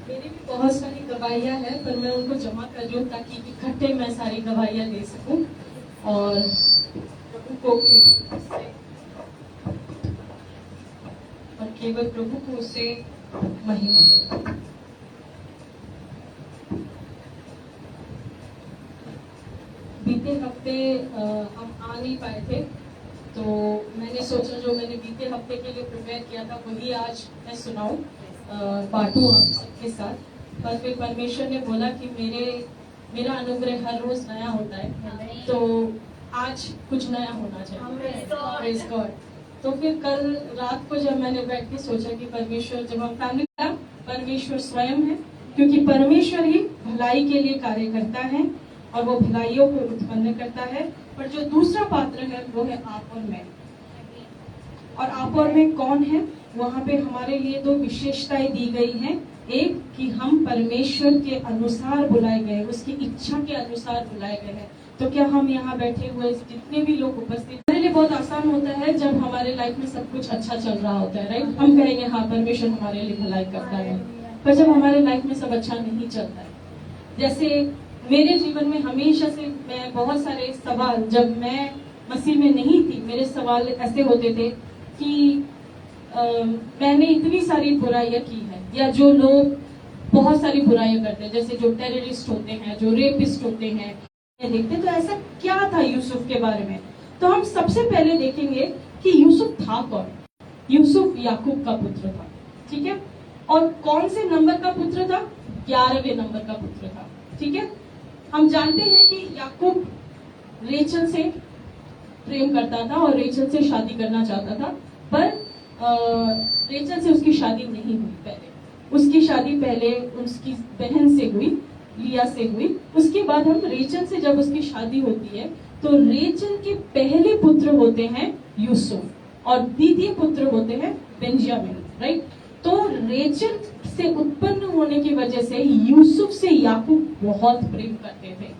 मेरी भी बहुत सारी गवाहियाँ हैं, पर मैं उनको जमा कर रही हूँ ताकि इकट्ठे मैं सारी गवाहियाँ दे सकूँ और प्रभु को केवल प्रभु को उससे महिमा मिले। बीते हफ्ते हम आ नहीं पाए थे, तो मैंने सोचा जो मैंने बीते हफ्ते के लिए प्रिपेयर किया था वही आज मैं सुनाऊं, बांटूं आप सबके साथ। पर फिर परमेश्वर ने बोला कि मेरा अनुग्रह हर रोज नया होता है, तो आज कुछ नया होना चाहिए। Praise God. तो फिर कल रात को जब मैंने बैठ के सोचा कि परमेश्वर, जब हम फैमिली का, परमेश्वर स्वयं है, क्योंकि परमेश्वर ही भलाई के लिए कार्य करता है और वो भलाइयों को उत्पन्न करता है। पर जो दूसरा पात्र है वो है आप और मैं। और आप और मैं कौन है? वहाँ पे हमारे लिए दो विशेषताएं दी गई हैं। एक कि हम परमेश्वर के अनुसार बुलाए गए, उसकी इच्छा के अनुसार बुलाए गए हैं। तो क्या हम यहाँ बैठे हुए जितने भी लोग उपस्थित, हमारे लिए बहुत आसान होता है जब हमारे लाइफ में सब कुछ अच्छा चल रहा होता है, राइट? हम कहेंगे हाँ परमेश्वर हमारे लिए भलाई करता है। पर जब हमारे लाइफ में सब अच्छा नहीं चलता है, जैसे मेरे जीवन में हमेशा से मैं बहुत सारे सवाल, जब मैं मसीह में नहीं थी, मेरे सवाल ऐसे होते थे कि मैंने इतनी सारी बुराइयां की है, या जो लोग बहुत सारी बुराइयां करते हैं, जैसे जो टेररिस्ट होते हैं, जो रेपिस्ट होते हैं, देखते तो ऐसा क्या था यूसुफ के बारे में। तो हम सबसे पहले देखेंगे कि यूसुफ था कौन। यूसुफ याकूब का पुत्र था, ठीक है? और कौन से नंबर का पुत्र था? 11वें नंबर का पुत्र था, ठीक है? हम जानते हैं कि याकूब रेचल से प्रेम करता था और रेचल से शादी करना चाहता था, पर रेचल से उसकी शादी नहीं हुई। पहले उसकी शादी पहले उसकी बहन से हुई, लिया से हुई। उसके बाद हम रेचल से जब उसकी शादी होती है तो रेचल के पहले पुत्र होते हैं यूसुफ और द्वितीय पुत्र होते हैं बेंजामिन, राइट? तो रेचल से उत्पन्न होने की वजह से यूसुफ से याकूब बहुत प्रेम करते थे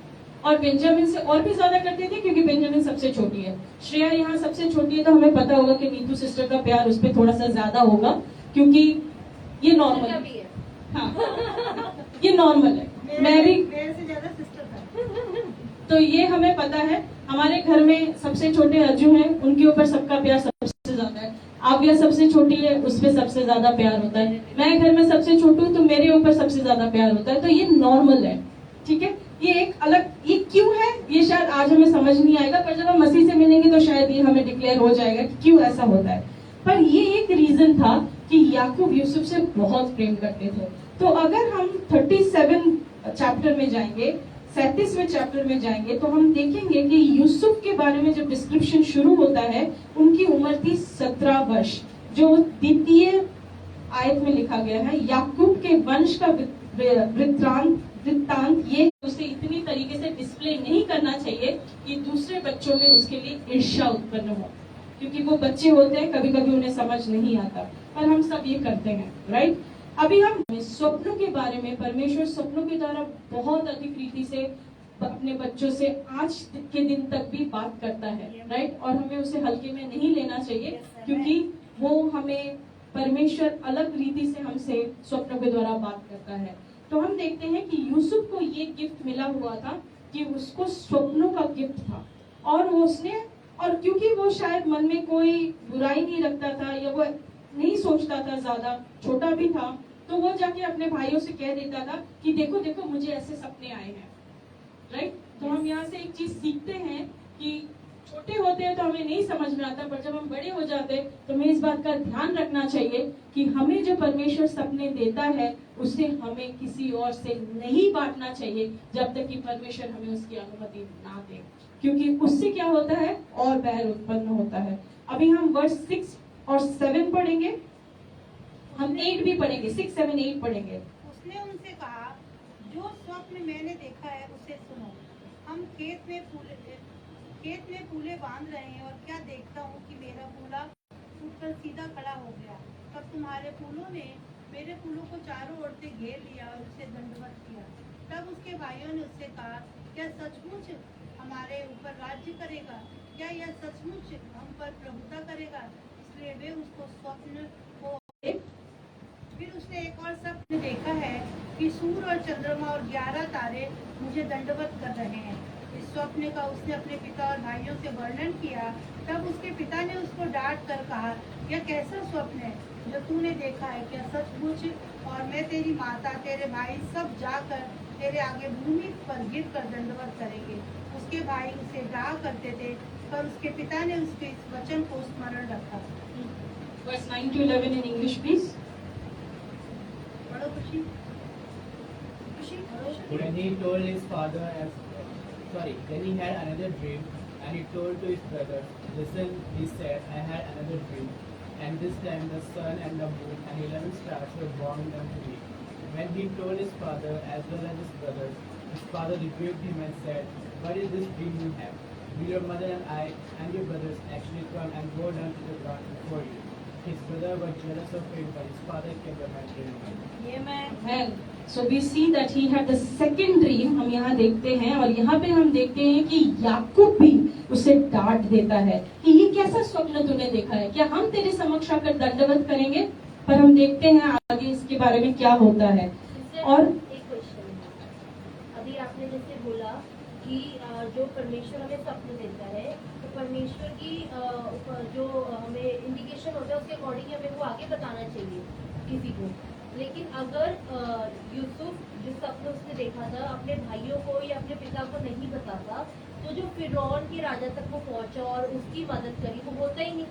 और बेंजामिन से और भी ज्यादा करते थे, क्योंकि बेंजामिन सबसे छोटी है। श्रेया यहाँ सबसे छोटी है, तो हमें पता होगा कि नीतू सिस्टर का प्यार उस पर थोड़ा सा ज्यादा होगा, क्योंकि ये नॉर्मल है। हाँ, ये नॉर्मल है। मैं भी मेरे से ज्यादा सिस्टर था, तो ये हमें पता है। हमारे घर में सबसे छोटे अर्जु हैं, उनके ऊपर सबका प्यार सबसे ज्यादा है। आव्या सबसे छोटी है, उस पर सबसे ज्यादा प्यार होता है। मैं घर में सबसे छोटी हूँ, तो मेरे ऊपर सबसे ज्यादा प्यार होता है। तो ये नॉर्मल है, ठीक है? ये एक अलग, ये क्यों है ये शायद आज हमें समझ नहीं आएगा, पर जब हम मसीह से मिलेंगे तो शायद ये हमें डिक्लेयर हो जाएगा कि क्यों ऐसा होता है। पर ये एक रीजन था कि याकूब यूसुफ से बहुत प्रेम करते थे। तो अगर हम 37 चैप्टर में जाएंगे, 37वें चैप्टर में जाएंगे, तो हम देखेंगे कि यूसुफ के बारे में जब डिस्क्रिप्शन शुरू होता है, उनकी उम्र थी 17 वर्ष, जो द्वितीय आयत में लिखा गया है। याकूब के वंश का वृत्तांत ये उसे इतनी तरीके से डिस्प्ले नहीं करना चाहिए कि दूसरे बच्चों में उसके लिए ईर्ष्या उत्पन्न हो, क्योंकि वो बच्चे होते हैं, कभी कभी उन्हें समझ नहीं आता, पर हम सब ये करते हैं, राइट? अभी हम स्वप्नों के बारे में, परमेश्वर स्वप्नों के द्वारा बहुत अधिक रीति से अपने बच्चों से आज के दिन तक भी बात करता है, राइट? और हमें उसे हल्के में नहीं लेना चाहिए, क्योंकि वो हमें, परमेश्वर अलग रीति से हमसे स्वप्नों के द्वारा बात करता है। तो हम देखते हैं कि यूसुफ को ये गिफ्ट मिला हुआ था कि उसको स्वप्नों का गिफ्ट था, और वो उसने, और क्योंकि वो शायद मन में कोई बुराई नहीं रखता था, या वो नहीं सोचता था, ज्यादा छोटा भी था, तो वो जाके अपने भाइयों से कह देता था कि देखो देखो मुझे ऐसे सपने आए हैं, राइट? तो हम यहाँ से एक चीज सीखते हैं कि छोटे होते हैं तो हमें नहीं समझ में आता, पर जब हम बड़े हो जाते हैं तो हमें इस बात का ध्यान रखना चाहिए कि हमें जो परमेश्वर सपने देता है उसे हमें किसी और से नहीं बांटना चाहिए जब तक कि परमेश्वर हमें उसकी अनुमति ना दे, क्योंकि उससे क्या होता है, और बैर उत्पन्न होता है। अभी हम वर्ष 6 और 7 पढ़ेंगे, हम 8 भी पढ़ेंगे, 6, 7, 8 पढ़ेंगे। उसने उनसे कहा, जो स्वप्न मैंने देखा है उसे सुनो। हम खेत में फूले बांध रहे हैं, और क्या देखता हूँ कि मेरा फूला उठकर सीधा खड़ा हो गया। तब तुम्हारे फूलों ने मेरे फूलों को चारों ओर से घेर लिया और उसे दंडवत किया। तब उसके भाइयों ने उससे कहा, क्या सचमुच हमारे ऊपर राज्य करेगा? क्या यह सचमुच हम पर प्रभुता करेगा? इसलिए वे उसको स्वप्न को, फिर उसने एक और स्वप्न देखा है सूर्य और चंद्रमा और 11 तारे मुझे दंडवत कर रहे हैं। इस स्वप्न का उसने अपने पिता और भाइयों से वर्णन किया। तब उसके पिता ने उसको डांट कर कहा, यह कैसा स्वप्न है जो तूने देखा है? क्या सचमुच और मैं तेरी माता तेरे भाई सब जाकर तेरे आगे भूमि पर गिर कर दंडवत करेंगे? उसके भाई उसे डाह करते थे, पर उसके पिता ने उसके इस वचन को स्मरण रखा। Verse 9 to 11 in English, please. पढ़ो खुशी। खुशी पढ़ो। Then he told his father, then he had another dream, and he told to his brothers. Listen, he said, I had another dream, and this time the sun and the moon and 11 stars were born unto me. When he told his father as well as his brothers, his father rebuked him and said, what is this dream you have? Will your mother and I and your brothers actually come and go down to the ground before you? His brother was jealous of him, but his father kept the matter in mind. Amen. So we see that he had the second dream. हम यहाँ देखते हैं और यहाँ पे हम देखते हैं कि याकूब भी उसे डांट देता है कि ये कैसा स्वप्न तूने देखा है, क्या हम तेरे समक्ष आकर दंडवत करेंगे? पर हम देखते हैं आगे इसके बारे में क्या होता है। और एक क्वेश्चन अभी आपने जैसे बोला कि जो परमेश्वर हमें स्वप्न देता है तो परमेश्वर की जो हमें इंडिकेशन होता है उसके अकॉर्डिंग हमें वो आगे बताना चाहिए किसी को। लेकिन अगर यूसुफ जो स्वप्न उसने देखा था अपने भाइयों को या अपने पिता को नहीं बताता तो जो फिरौन के राजा तक वो पहुंचा और उसकी मदद करी वो होता ही नहीं।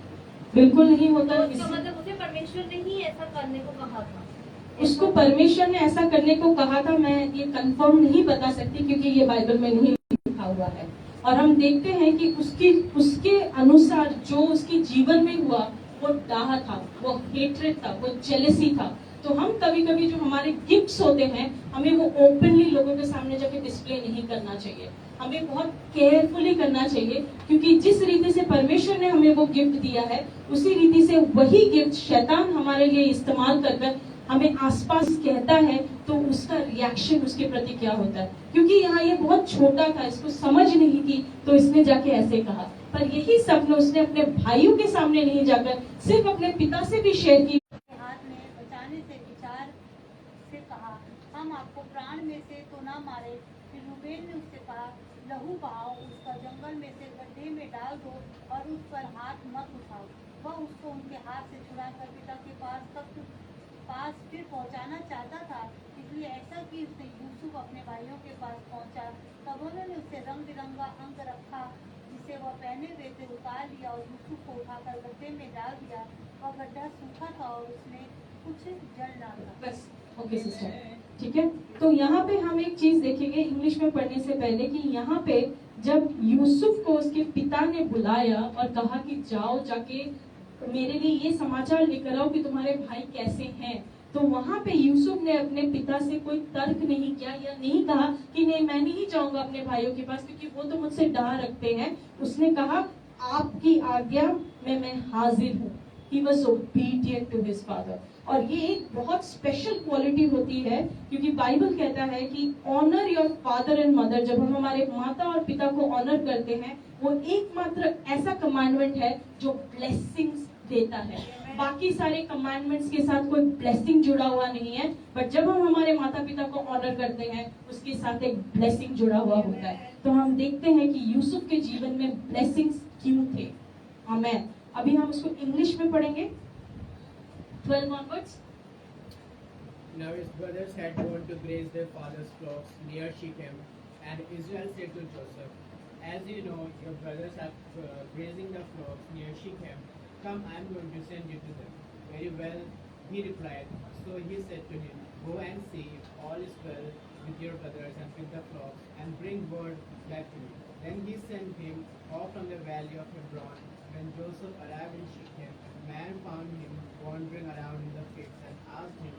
बिल्कुल नहीं होता। तो इसका मतलब उसे परमेश्वर ने ही ऐसा करने को कहा था। उसको परमेश्वर ने ऐसा करने को कहा था, मैं ये कंफर्म नहीं बता सकती क्योंकि ये बाइबल में नहीं लिखा हुआ है। और हम देखते हैं कि उसके अनुसार जो उसके जीवन में हुआ वो डाह था, वो हेट्रेड था, वो जेलसी था। तो हम कभी कभी जो हमारे गिफ्ट्स होते हैं हमें वो ओपनली लोगों के सामने जाके डिस्प्ले नहीं करना चाहिए, हमें बहुत केयरफुली करना चाहिए क्योंकि जिस रीति से परमेश्वर ने हमें वो गिफ्ट दिया है उसी रीति से वही गिफ्ट शैतान हमारे लिए इस्तेमाल कर हमें आसपास कहता है तो उसका रिएक्शन उसके प्रति क्या होता है। क्योंकि यहाँ ये बहुत छोटा था, इसको समझ नहीं थी तो इसने जाके ऐसे कहा, पर यही सपना उसने अपने भाइयों के सामने नहीं जाकर सिर्फ अपने पिता से भी शेयर की। हाथ में बचाने से विचार से कहा, हम आपको प्राण में से तो ना मारे। फिर रूबेन ने उससे कहा, लहू बहाओ, उसका जंगल में से गड्ढे में डाल दो और उस पर हाथ मत उठाओ। वह उसको उनके हाथ से छुड़ाकर पिता के पास फिर पहुंचाना चाहता था, इसलिए ऐसा कि उसने यूसुफ अपने भाइयों के पास पहुंचा। तब उन्होंने उससे रंग बिरंगा अंग रखा जिसे वह पहने हुए थे उतार लिया और यूसुफ को उठाकर गड्ढे में डाल दिया। वह गड्ढा सूखा था और उसमें कुछ जल डाला। बस ओके सिस्टर, ठीक है। तो यहाँ पे हम एक चीज देखेंगे इंग्लिश में पढ़ने से पहले कि यहाँ पे जब यूसुफ को उसके पिता ने बुलाया और कहा कि जाओ जाके मेरे लिए ये समाचार लेकर आओ कि तुम्हारे भाई कैसे हैं, तो वहां पे यूसुफ ने अपने पिता से कोई तर्क नहीं किया या नहीं कहा कि नहीं मैं नहीं जाऊंगा अपने भाइयों के पास क्योंकि वो तो मुझसे डाह रखते हैं। उसने कहा आपकी आज्ञा में मैं हाजिर हूँ। He was obedient to his father। और ये एक बहुत स्पेशल क्वालिटी होती है क्योंकि बाइबल कहता है कि honour your father and mother. जब हम हमारे माता और पिता को ऑनर करते हैं वो एकमात्र ऐसा कमांडमेंट है जो ब्लेसिंग्स देता है। बाकी सारे कमांडमेंट्स के साथ कोई ब्लेसिंग जुड़ा हुआ नहीं है, बट जब हम हमारे माता पिता को ऑनर करते हैं उसके साथ एक ब्लेसिंग जुड़ा हुआ होता है। तो हम देखते हैं कि यूसुफ के जीवन में ब्लेसिंग्स क्यों थे। आमेन। अभी हम उसको इंग्लिश में पढ़ेंगे 12 onwards। Now his brothers had gone to graze their father's flocks near Shechem, and Israel said to Joseph, as you know, your brothers are grazing the flocks near Shechem. Come, I am going to send you to them. Very well, he replied. So he said to him, go and see if all is well with your brothers and with the flocks, and bring word back to me. Then he sent him off from the valley of Hebron. When Joseph arrived in Shechem, a man found him wandering around in the fields and asked him,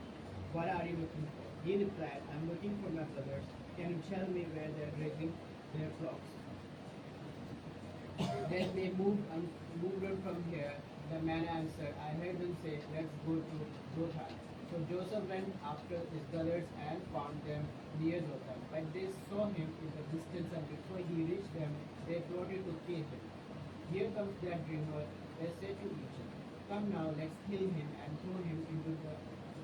what are you looking for? He replied, I am looking for my brothers. Can you tell me where they are grazing their flocks? Then they moved on from here. The man answered, I heard them say, let's go to Dothan. So Joseph went after his brothers and found them near Dothan. But they saw him in the distance, and before he reached them, they plotted to kill him. Here comes that dreamer, they said to each other. Come now, let's kill him and throw him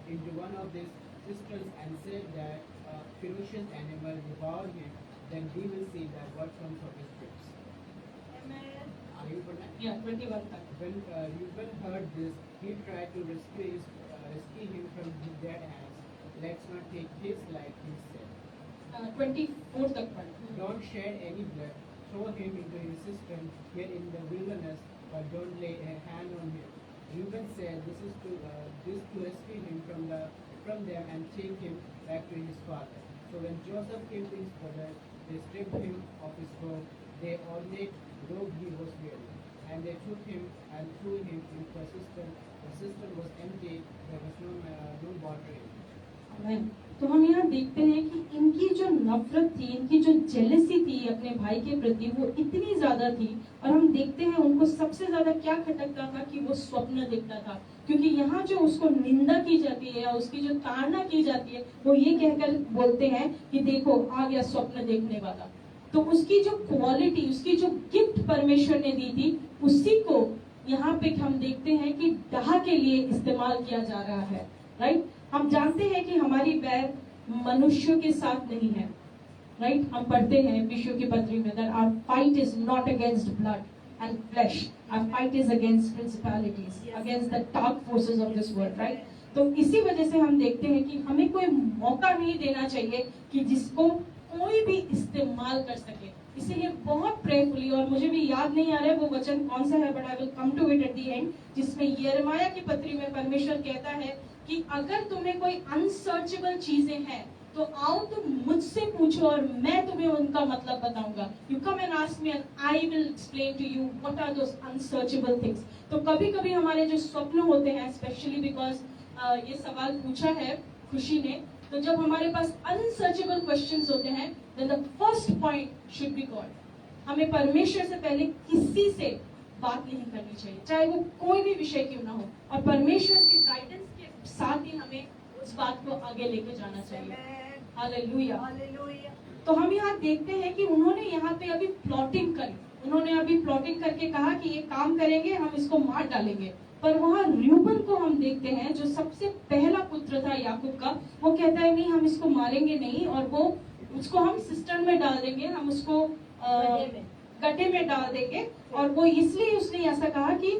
into one of these cisterns and say that a ferocious animal devour him, then we will see that what comes of his lips. Amen. आगे बढ़ना है? Yeah, 21 तक. When Reuben heard this, he tried to rescue him from their hands. Let's not take his life, he said. 24 तक पढ़. Don't shed any blood. Throw him into his cistern here in the wilderness, but don't lay a hand on him. Reuben said, "This to rescue him from them and take him back to his father." So when Joseph came to his brothers, they stripped him of his robe. They ornate robe he was wearing, and they took him and threw him into a cistern. The cistern was empty. There was no water in it. Amen. तो हम यहाँ देखते हैं कि इनकी जो नफरत थी, इनकी जो जेलसी थी अपने भाई के प्रति, वो इतनी ज्यादा थी. और हम देखते हैं उनको सबसे ज्यादा क्या खटकता था कि वो स्वप्न देखता था. क्योंकि यहाँ जो उसको निंदा की जाती है या उसकी जो ताड़ना की जाती है, वो ये कहकर बोलते हैं कि देखो आ गया स्वप्न देखने वाला. तो उसकी जो क्वालिटी, उसकी जो गिफ्ट परमेश्वर ने दी थी, उसी को यहाँ पे हम देखते हैं कि डाह के लिए इस्तेमाल किया जा रहा है. राइट. हम जानते हैं कि हमारी बैर मनुष्यों के साथ नहीं है. राइट. हम पढ़ते हैं विषयों की पत्री में that our fight is not against blood and flesh. Our fight is against principalities, against the dark forces of this world. Right. तो इसी वजह से हम देखते हैं कि हमें कोई मौका नहीं देना चाहिए कि जिसको कोई भी इस्तेमाल कर सके. इसीलिए बहुत प्रेयरफुली, और मुझे भी याद नहीं आ रहा है वो वचन कौन सा है, but I will come to it at the end, जिसमें यिर्मयाह की पत्री में परमेश्वर कहता है कि अगर तुम्हें कोई अनसर्चेबल चीजें हैं तो आओ तुम मुझसे पूछो और मैं तुम्हें उनका मतलब बताऊंगा. You come and ask me and I will explain to you what are those unsearchable things. तो कभी कभी हमारे जो स्वप्न होते हैं, स्पेशली बिकॉज ये सवाल पूछा है खुशी ने, तो जब हमारे पास अनसर्चेबल क्वेश्चंस होते हैं, then the first point should be God. हमें परमेश्वर से पहले किसी से बात नहीं करनी चाहिए, चाहे वो कोई भी विषय क्यों ना हो, और परमेश्वर के गाइडेंस के साथ ही हमें उस बात को आगे लेके जाना चाहिए. हालेलुया. हालेलुया. तो हम यहाँ देखते हैं कि उन्होंने यहाँ पे अभी प्लॉटिंग करी. उन्होंने अभी प्लॉटिंग करके कहा कि ये काम करेंगे, हम इसको मार डालेंगे. पर वहाँ र्यूबन को हम देखते हैं, जो सबसे पहला पुत्र था याकूब का, वो कहता है नहीं, हम इसको मारेंगे नहीं, और वो उसको हम सिस्टम में डाल देंगे, हम उसको गड्ढे में डाल देंगे. और वो इसलिए उसने ऐसा कहा कि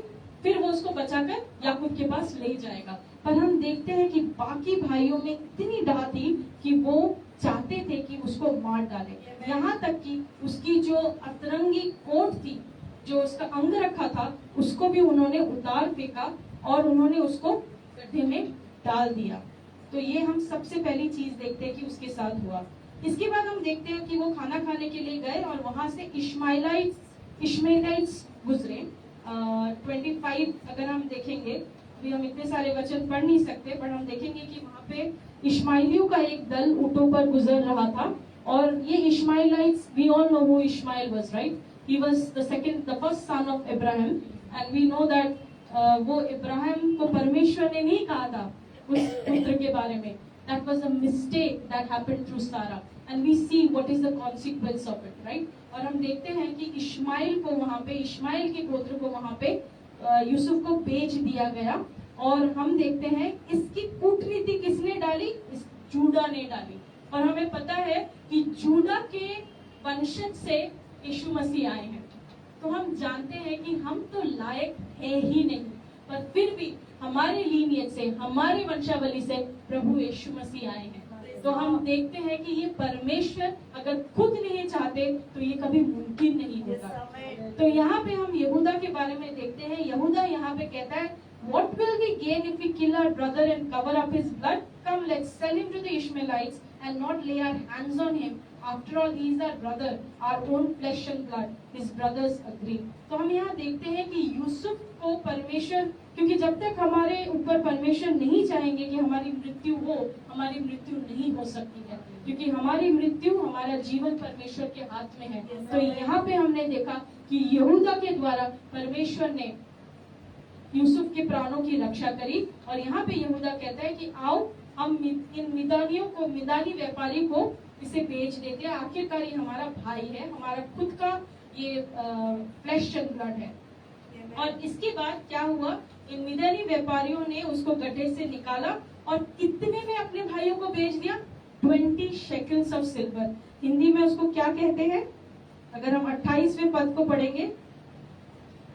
फिर वो उसको बचाकर याकूब के पास ले जाएगा. पर हम देखते हैं कि बाकी भाइयों में इतनी डाह थी कि वो चाहते थे कि उसको मार डाले. यहाँ तक कि उसकी जो अतरंगी कोट थी, जो उसका अंग रखा था, उसको भी उन्होंने उतार फेंका और उन्होंने उसको गड्ढे में डाल दिया. तो ये हम सबसे पहली चीज देखते हैं कि उसके साथ हुआ. इसके बाद हम देखते हैं कि वो खाना खाने के लिए गए और वहां से इश्माइलाइट्स गुजरे. 25 अगर हम देखेंगे, अभी हम इतने सारे वचन पढ़ नहीं सकते, पर हम देखेंगे कि वहां पे इश्माइलियों का एक दल ऊँटों पर गुजर रहा था. और ये Ishmaelites, we all know who Ishmael was, right. He was the first son of Abraham, and we know that वो इब्राहिम को परमेश्वर ने नहीं कहा था उस पुत्र के बारे में. That was a mistake that happened through Sarah, and we see what is the consequence of it, right? और हम देखते हैं कि इश्माइल को वहाँ पे, इश्माइल के पुत्र को वहाँ पे यूसुफ को बेच दिया गया. और हम देखते हैं इसकी कूटनीति किसने डाली? इस जूडा ने डाली. और हमें पता है कि जूडा के वंशज से यीशु मसीह आए हैं. तो हम जानते हैं कि हम तो लायक है ही नहीं, पर फिर भी हमारे लीनियज से, हमारे वंशावली से प्रभु यीशु मसीह आए हैं. तो हम देखते हैं कि ये परमेश्वर अगर खुद नहीं चाहते तो ये कभी मुमकिन नहीं होगा. तो यहाँ पे हम यहूदा के बारे में देखते हैं. यहूदा यहाँ पे कहता है, What will we gain if we kill our brother and cover up his blood? Come, let's sell him to the Ishmaelites and not lay our hands on him. After all, he is our brother, our own flesh and blood. His brothers agree. तो हम यहाँ देखते हैं कि यूसुफ को परमेश्वर, क्योंकि जब तक हमारे ऊपर परमेश्वर नहीं चाहेंगे कि हमारी मृत्यु हो, हमारी मृत्यु नहीं हो सकती है, क्योंकि हमारी मृत्यु, हमारा जीवन परमेश्वर के हाथ में है. तो यहाँ पे हमने देखा कि यहूदा के द्वारा परमेश्वर ने यूसुफ के प्राणों की रक्षा करी. और यहाँ पे यहूदा कहता है कि आओ हम इन मिदानियों को, मिदानी व्यापारी को इसे बेच देते हैं. आखिरकार ये हमारा भाई है, हमारा खुद का ये फ्लैश एंड ब्लड है. और इसके बाद क्या हुआ? इन मिदानी व्यापारियों ने उसको गड्ढे से निकाला और कितने में अपने भाइयों को बेच दिया? 20 शेकल्स ऑफ सिल्वर। हिंदी में उसको क्या कहते हैं? अगर हम 28वें पद को पढ़ेंगे,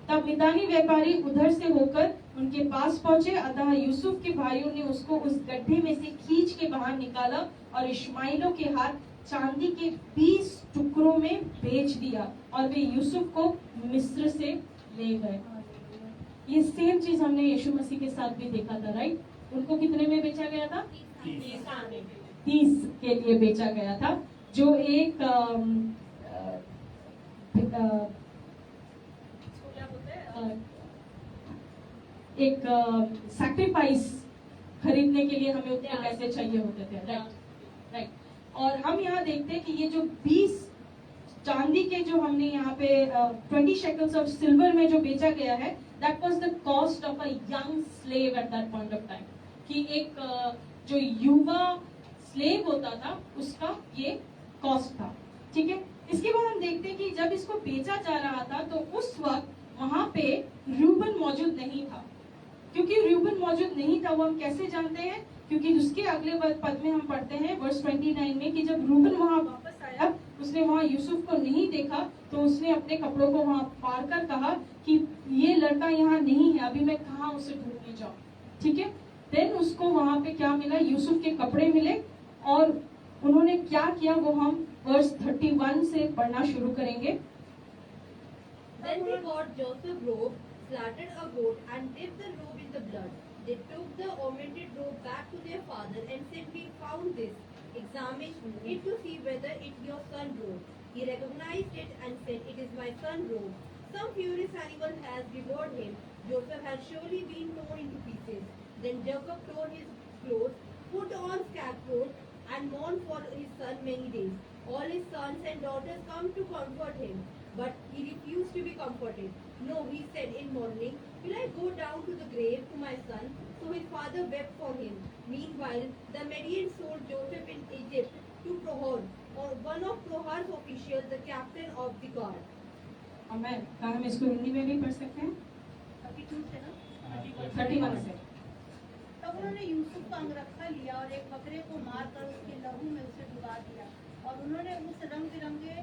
तब मिदानी व्यापारी उधर से होकर उनके पास पहुंचे, अतः यूसुफ के भाइयों ने उसको उस गड्ढे में से खींच के बाहर निकाला और इश्माइलों के हाथ चांदी के 20 टुकड़ों में बेच दिया और वे यूसुफ को मिस्र से ले गए। ये सेम चीज हमने यीशु मसीह के साथ भी देखा था, राइट? उनको कितने में बेचा गया था? 30 के लिए बेचा गया था, जो एक एक सैक्रिफाइस खरीदने के लिए हमें उतने पैसे चाहिए होते थे, राइट? राइट। और हम यहाँ देखते हैं कि ये जो 20 चांदी के जो हमने यहाँ पे 20 शेकल्स ऑफ सिल्वर में जो बेचा गया है, that was the cost of a young slave at that point of time. कि एक जो युवा स्लेव होता था उसका ये कॉस्ट था, ठीक है? इसके बाद हम देखते हैं कि जब इसको बेचा जा रहा था तो उस वक्त वहां पे रूबन मौजूद नहीं था। क्योंकि रूबन मौजूद नहीं था, वो हम कैसे जानते हैं? क्योंकि उसके अगले पद में हम पढ़ते हैं वर्स 29 में कि जब रूबन वहां वापस आया, उसने वहां यूसुफ को नहीं देखा, तो उसने अपने कपड़ों को वहां फाड़ कर कहा कि ये लड़का यहाँ नहीं है, अभी मैं कहाँ उसे ढूंढने जाऊं, ठीक है? देन उसको वहां पे क्या मिला? यूसुफ के कपड़े मिले। और उन्होंने क्या किया वो हम वर्स 31 से पढ़ना शुरू करेंगे। Then they got Joseph robe, slaughtered a goat, and dipped the robe in the blood. They took the omitted robe back to their father and said, "We found this. Examine it to see whether it your son robe." He recognized it and said, "It is my son robe. Some furious animal has devoured him. Joseph has surely been torn into pieces." Then Jacob tore his clothes, put on scapegoat, and mourned for his son many days. All his sons and daughters come to comfort him, but he refused to be comforted. "No," he said in mourning, "will I go down to the grave to my son?" So his father wept for him. Meanwhile, the Medians sold Joseph in Egypt to Prohor, or one of Prohor's officials, the captain of the guard. आमेन। क्या हम इसको हिंदी में भी पढ़ सकते हैं? 32 से ना 31 से। तब उन्होंने यूसुफ का अंगरखा लिया और एक बकरे को मारकर उसके लहू में उसे डुबा दिया, और उन्होंने उस रंग बिरंगे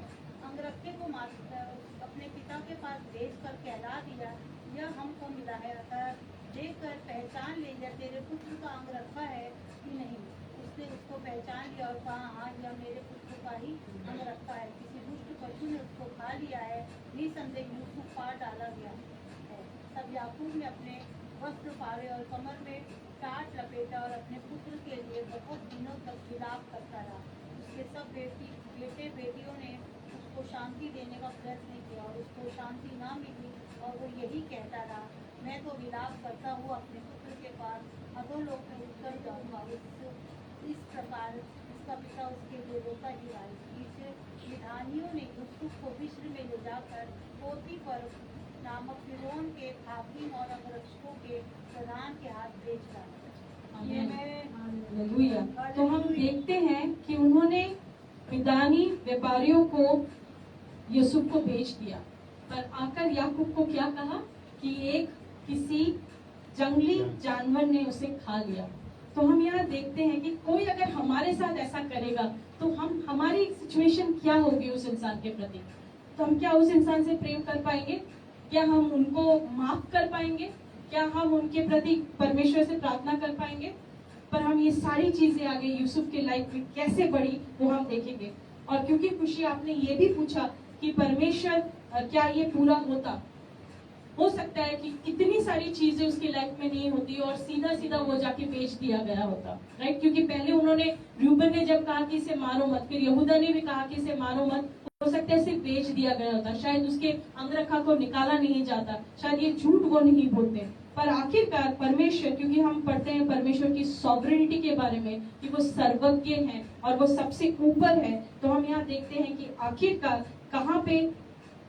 अंगरखे को अपने पिता के पास भेजकर कहला दिया, यह हमको मिला है, अतः देखकर पहचान ले, यह तेरे पुत्र का अंगरखा है कि नहीं। उसने उसको पहचान लिया और कहा, हाँ, यह मेरे पुत्र का ही अंगरखा है, किसी दुष्ट पशु ने उसको खा लिया है। निसंदेह यूसुफ पार डाला गया है। तब याकूब ने अपने वस्त्र फाड़े और कमर में टाट लपेटा और अपने पुत्र के लिए बहुत दिनों तक विलाप करता रहा। उसके सब बेटे बेटियों ने उसको शांति देने का प्रयत्न किया और उसको शांति ना मिली, और वो यही कहता रहा, मैं तो विलाप करता हुआ अपने पुत्र के पास अधोलोक में उतर जाऊंगा। इस प्रकार उसका पिता उसके लिए रोता ही रहा। इस विधानियों ने यूसुफ को मिस्र में ले जाकर पोतीफर नामक फिरौन के हाकिम और अंगरक्षकों के प्रधान के हाथ बेच डाला। हालेलुया। तो हम देखते हैं कि उन्होंने मिदानी व्यापारियों को यूसुफ को बेच दिया, पर आकर याकूब को क्या कहा कि एक किसी जंगली जानवर ने उसे खा लिया। तो हम यहाँ देखते हैं कि कोई अगर हमारे साथ ऐसा करेगा तो हमारी सिचुएशन क्या होगी उस इंसान के प्रति? तो हम क्या उस इंसान से प्रेम कर पाएंगे? क्या हम उनको माफ कर पाएंगे? क्या हम उनके प्रति परमेश्वर से प्रार्थना कर पाएंगे? पर हम ये सारी चीजें आगे यूसुफ के लाइफ में कैसे बढ़ी वो हम देखेंगे। और क्योंकि खुशी आपने ये भी पूछा कि परमेश्वर क्या ये पूरा होता, हो सकता है कि कितनी सारी चीजें उसकी लाइफ में नहीं होती और सीधा सीधा वो जाके बेच दिया गया होता, राइट? क्योंकि पहले उन्होंने, रूबन ने जब कहा कि इसे मारो मत, फिर यहूदा ने भी कहा कि इसे मारो मत, हो सकता है इसे बेच दिया गया होता, शायद उसके अंगरखा को निकाला नहीं जाता, शायद ये झूठ वो नहीं बोलते। पर आखिरकार परमेश्वर, क्योंकि हम पढ़ते हैं परमेश्वर की सॉवरेनिटी के बारे में कि वो सर्वज्ञ है और वो सबसे ऊपर है, तो हम यहाँ देखते हैं कि आखिरकार कहाँ पे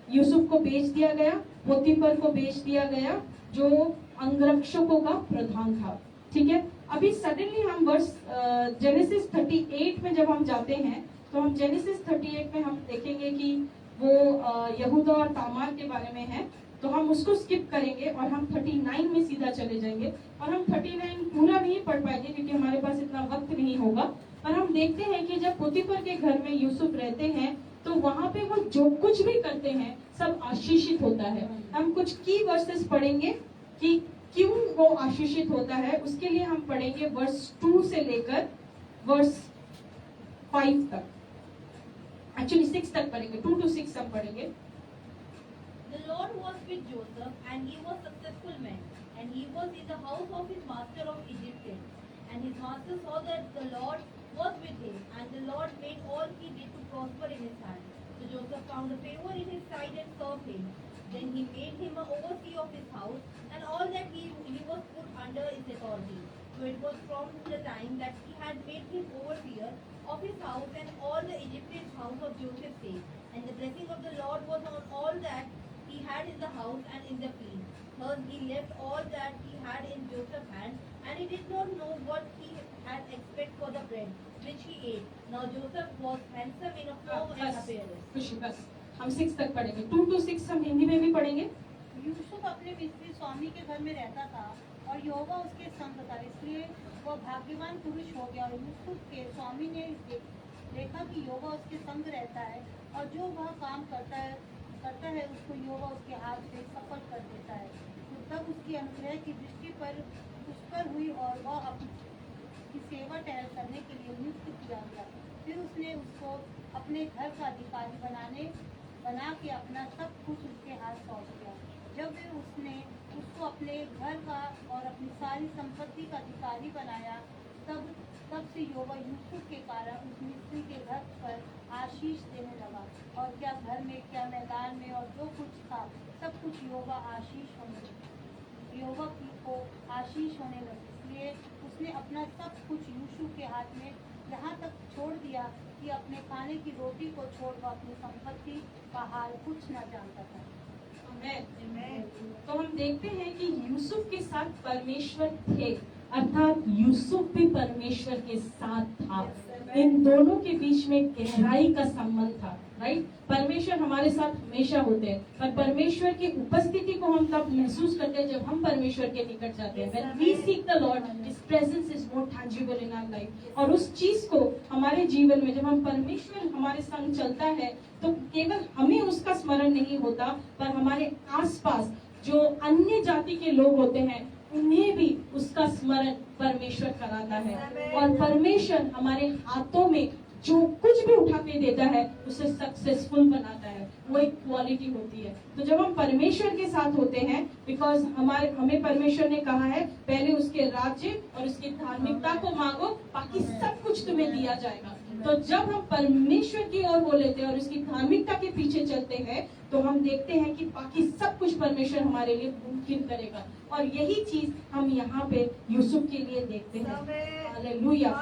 यूसुफ को बेच दिया गया? पोतीफर को बेच दिया गया, जो अंगरक्षकों का प्रधान था, ठीक है? अभी सडनली हम वर्स जेनेसिस 38 में जब हम जाते हैं तो हम जेनेसिस 38 में हम देखेंगे कि वो यहूदा और तामार के बारे में है, तो हम उसको स्किप करेंगे और हम 39 में सीधा चले जाएंगे। और हम 39 पूरा नहीं पढ़ पाएंगे क्योंकि हमारे पास इतना वक्त नहीं होगा, और हम देखते हैं कि जब पोतीफर के घर में यूसुफ रहते हैं तो वहां पे वो जो कुछ भी करते हैं सब आशीषित होता है। हम कुछ की वर्सेस पढ़ेंगे कि क्यों वो आशीषित होता है। उसके लिए हम पढ़ेंगे वर्स 2 से लेकर वर्स 5 तक, एक्चुअली 6 तक पढ़ेंगे, 2 to 6 हम पढ़ेंगे। The Lord was with Joseph, and he was a successful man, and he was in the house of his master of Egypt. And his master saw that the Lord was with him, and the Lord made all he did to prosper in his hand. So Joseph found a favor in his sight and served him. Then he made him an overseer of his house, and all that he was put under his authority. So it was from the time that he had made him overseer of his house and all the Egyptians' house of Joseph's sake. And the blessing of the Lord was on all that he had in the house and in the field. Thus he left all that he had in Joseph's hand, and he did not know what he had expect for the bread which he ate. Now Joseph was handsome in a form and बस appearance. खुशी, बस हम 6 तक पढ़ेंगे, 2 to 6 हम हिंदी में भी पढ़ेंगे। यूसुफ अपने मिस्री स्वामी के घर में रहता था और यहोवा उसके संग था, इसलिए वह भाग्यवान पुरुष हो गया। और यूसुफ के स्वामी ने देखा कि यहोवा उसके संग रहता है और जो वह काम करता है उसको यहोवा उसके हाथ से सफल कर देता है। तो तब उसकी अनुग्रह की दृष्टि पर उस पर हुई और वह अपनी सेवा टहल करने के लिए नियुक्त किया गया। फिर उसने उसको अपने घर का अधिकारी बना के अपना सब कुछ उसके हाथ सौंप दिया। जब वे उसने उसको अपने घर का और अपनी सारी संपत्ति का अधिकारी बनाया, तब से यहोवा यूसुफ के कारण उस मिस्री के घर पर आशीष देने लगा। और क्या घर में, क्या मैदान में, और जो कुछ था सब कुछ यहोवा को आशीष होने लगी। इसलिए उसने अपना सब कुछ यूसुफ के हाथ में यहाँ तक छोड़ दिया कि अपने खाने की रोटी को छोड़ वह अपनी संपत्ति का हाल कुछ न जानता था। तो हम देखते हैं कि यूसुफ के साथ परमेश्वर थे, अर्थात यूसुफ भी परमेश्वर के साथ था। इन दोनों के बीच में गहराई का संबंध था, राइट। परमेश्वर हमारे साथ हमेशा होते हैं, पर परमेश्वर की उपस्थिति को हम तब महसूस करते हैं जब हम परमेश्वर के निकट जाते हैं। When we seek the Lord, His presence is more tangible in our life। और उस चीज को हमारे जीवन में जब हम परमेश्वर हमारे संग चलता है तो केवल हमें उसका स्मरण नहीं होता, पर हमारे आसपास जो अन्य जाति के लोग होते हैं उन्हें भी उसका स्मरण परमेश्वर कराता है। और परमेश्वर हमारे हाथों में जो कुछ भी उठा के देता है उसे सक्सेसफुल बनाता है। वो एक क्वालिटी होती है। तो जब हम परमेश्वर के साथ होते हैं, बिकॉज हमें परमेश्वर ने कहा है पहले उसके राज्य और उसकी धार्मिकता को मांगो, बाकी सब कुछ तुम्हें दिया जाएगा। तो जब हम परमेश्वर की ओर हो लेते हैं और उसकी धार्मिकता के पीछे चलते हैं तो हम देखते हैं कि बाकी सब कुछ परमेश्वर हमारे लिए मुमकिन करेगा। और यही चीज हम यहाँ पे यूसुफ के लिए देखते हैं। हालेलुया।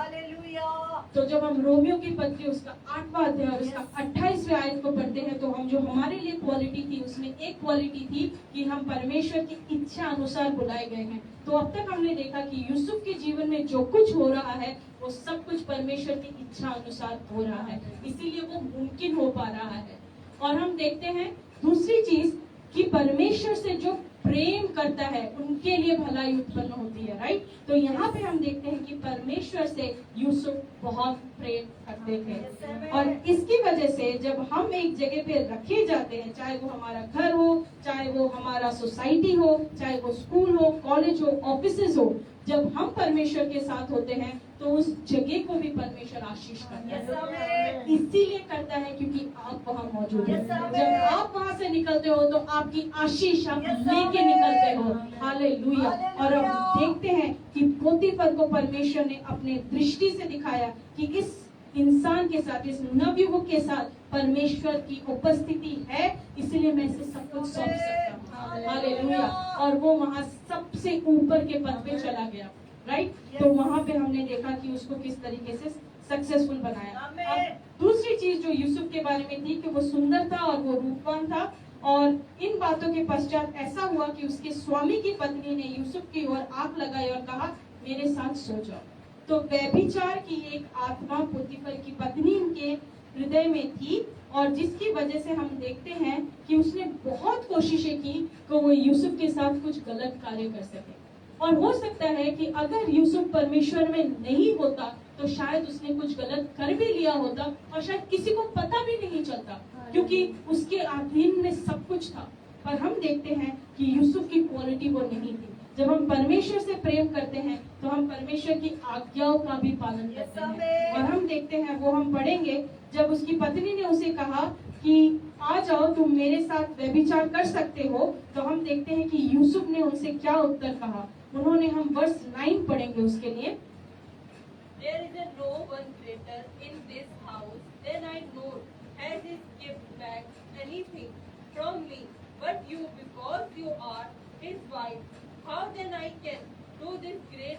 तो जब हम रोमियो की पत्री उसका 8वां अध्याय और उसका 28वें आयत को पढ़ते हैं तो हम जो हमारे लिए क्वालिटी थी उसमें एक क्वालिटी थी कि हम परमेश्वर की इच्छा अनुसार बुलाए गए हैं। तो अब तक हमने देखा कि यूसुफ के जीवन में जो कुछ हो रहा है वो सब कुछ परमेश्वर की इच्छा अनुसार हो रहा है, इसीलिए वो मुमकिन हो पा रहा है। और हम देखते हैं दूसरी चीज कि परमेश्वर से जो प्रेम करता है उनके लिए भलाई उत्पन्न होती है, राइट। तो यहाँ पे हम देखते हैं कि परमेश्वर से यूसुफ बहुत प्रेम करते थे और इसकी वजह से जब हम एक जगह पे रखे जाते हैं, चाहे वो हमारा घर हो, चाहे वो हमारा सोसाइटी हो, चाहे वो स्कूल हो, कॉलेज हो, ऑफिसेज हो, जब हम परमेश्वर के साथ होते हैं तो उस जगह को भी परमेश्वर आशीष करता है। इसीलिए करता है क्योंकि आप वहाँ मौजूद हैं। जब आप वहाँ से निकलते हो तो आपकी आशीष आप लेके निकलते हो। हालेलुया। और अब देखते हैं कि पोतीफर को परमेश्वर ने अपने दृष्टि से दिखाया कि इस इंसान के साथ, इस नवयुवक के साथ परमेश्वर की उपस्थिति है, इसलिए मैं इसे सब कुछ सौंप सकता हूँ। हालेलुया। और वो वहाँ सबसे ऊपर के पद पे चला गया, राइट। तो वहाँ पे हमने देखा कि उसको किस तरीके से सक्सेसफुल बनाया। अब दूसरी चीज जो यूसुफ के बारे में थी कि वो सुंदर था और वो रूपवान था। और इन बातों के पश्चात ऐसा हुआ कि उसके स्वामी की पत्नी ने यूसुफ की ओर आंख लगाई और कहा मेरे साथ सो जाओ। तो व्यभिचार की एक आत्मा पोतीफर की पत्नी के हृदय में थी और जिसकी वजह से हम देखते हैं कि उसने बहुत कोशिशें की कि वो यूसुफ के साथ कुछ गलत कार्य कर सके। और हो सकता है कि अगर यूसुफ परमेश्वर में नहीं होता तो शायद उसने कुछ गलत कर भी लिया होता और शायद किसी को पता भी नहीं चलता, क्योंकि उसके अधीन में सब कुछ था। पर हम देखते हैं कि यूसुफ की क्वालिटी वो नहीं थी। जब हम परमेश्वर से प्रेम करते हैं तो हम परमेश्वर की आज्ञाओं का भी पालन करते हैं। और हम देखते हैं, वो हम पढ़ेंगे, जब उसकी पत्नी ने उसे कहा कि आ जाओ, तुम मेरे साथ व्यभिचार कर सकते हो, तो हम देखते हैं कि यूसुफ ने उनसे क्या उत्तर कहा। उन्होंने, हम वर्स 9 पढ़ेंगे उसके लिए। There is a no one greater in this house than I know has he kept back anything from me but you, because you are his wife. How then I can do this great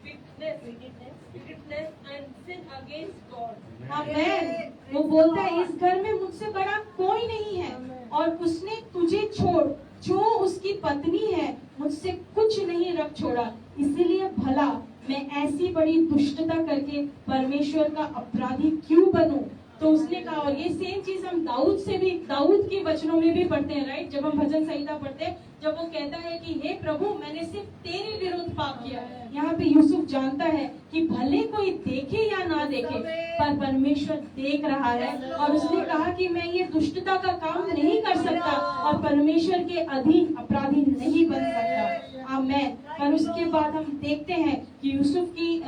wickedness and sin against God? आमेन। वो बोलता है, इस घर में मुझसे बड़ा कोई नहीं है और उसने तुझे छोड़, जो उसकी पत्नी है, मुझसे कुछ नहीं रख छोड़ा, इसीलिए भला मैं ऐसी बड़ी दुष्टता करके परमेश्वर का अपराधी क्यों बनूं? तो उसने कहा, और ये सेम चीज हम दाऊद के वचनों में भी पढ़ते हैं, राइट? जब हम भजन संहिता पढ़ते हैं, जब वो कहता है कि हे प्रभु, मैंने सिर्फ तेरे विरुद्ध पाप किया। यहाँ पे यूसुफ जानता है कि भले कोई देखे या ना देखे, पर परमेश्वर देख रहा है। और उसने कहा कि मैं ये दुष्टता का काम नहीं कर सकता और परमेश्वर के अधीन अपराधी नहीं बन सकता। आमेन। पर उसके बाद हम देखते हैं कि यूसुफ की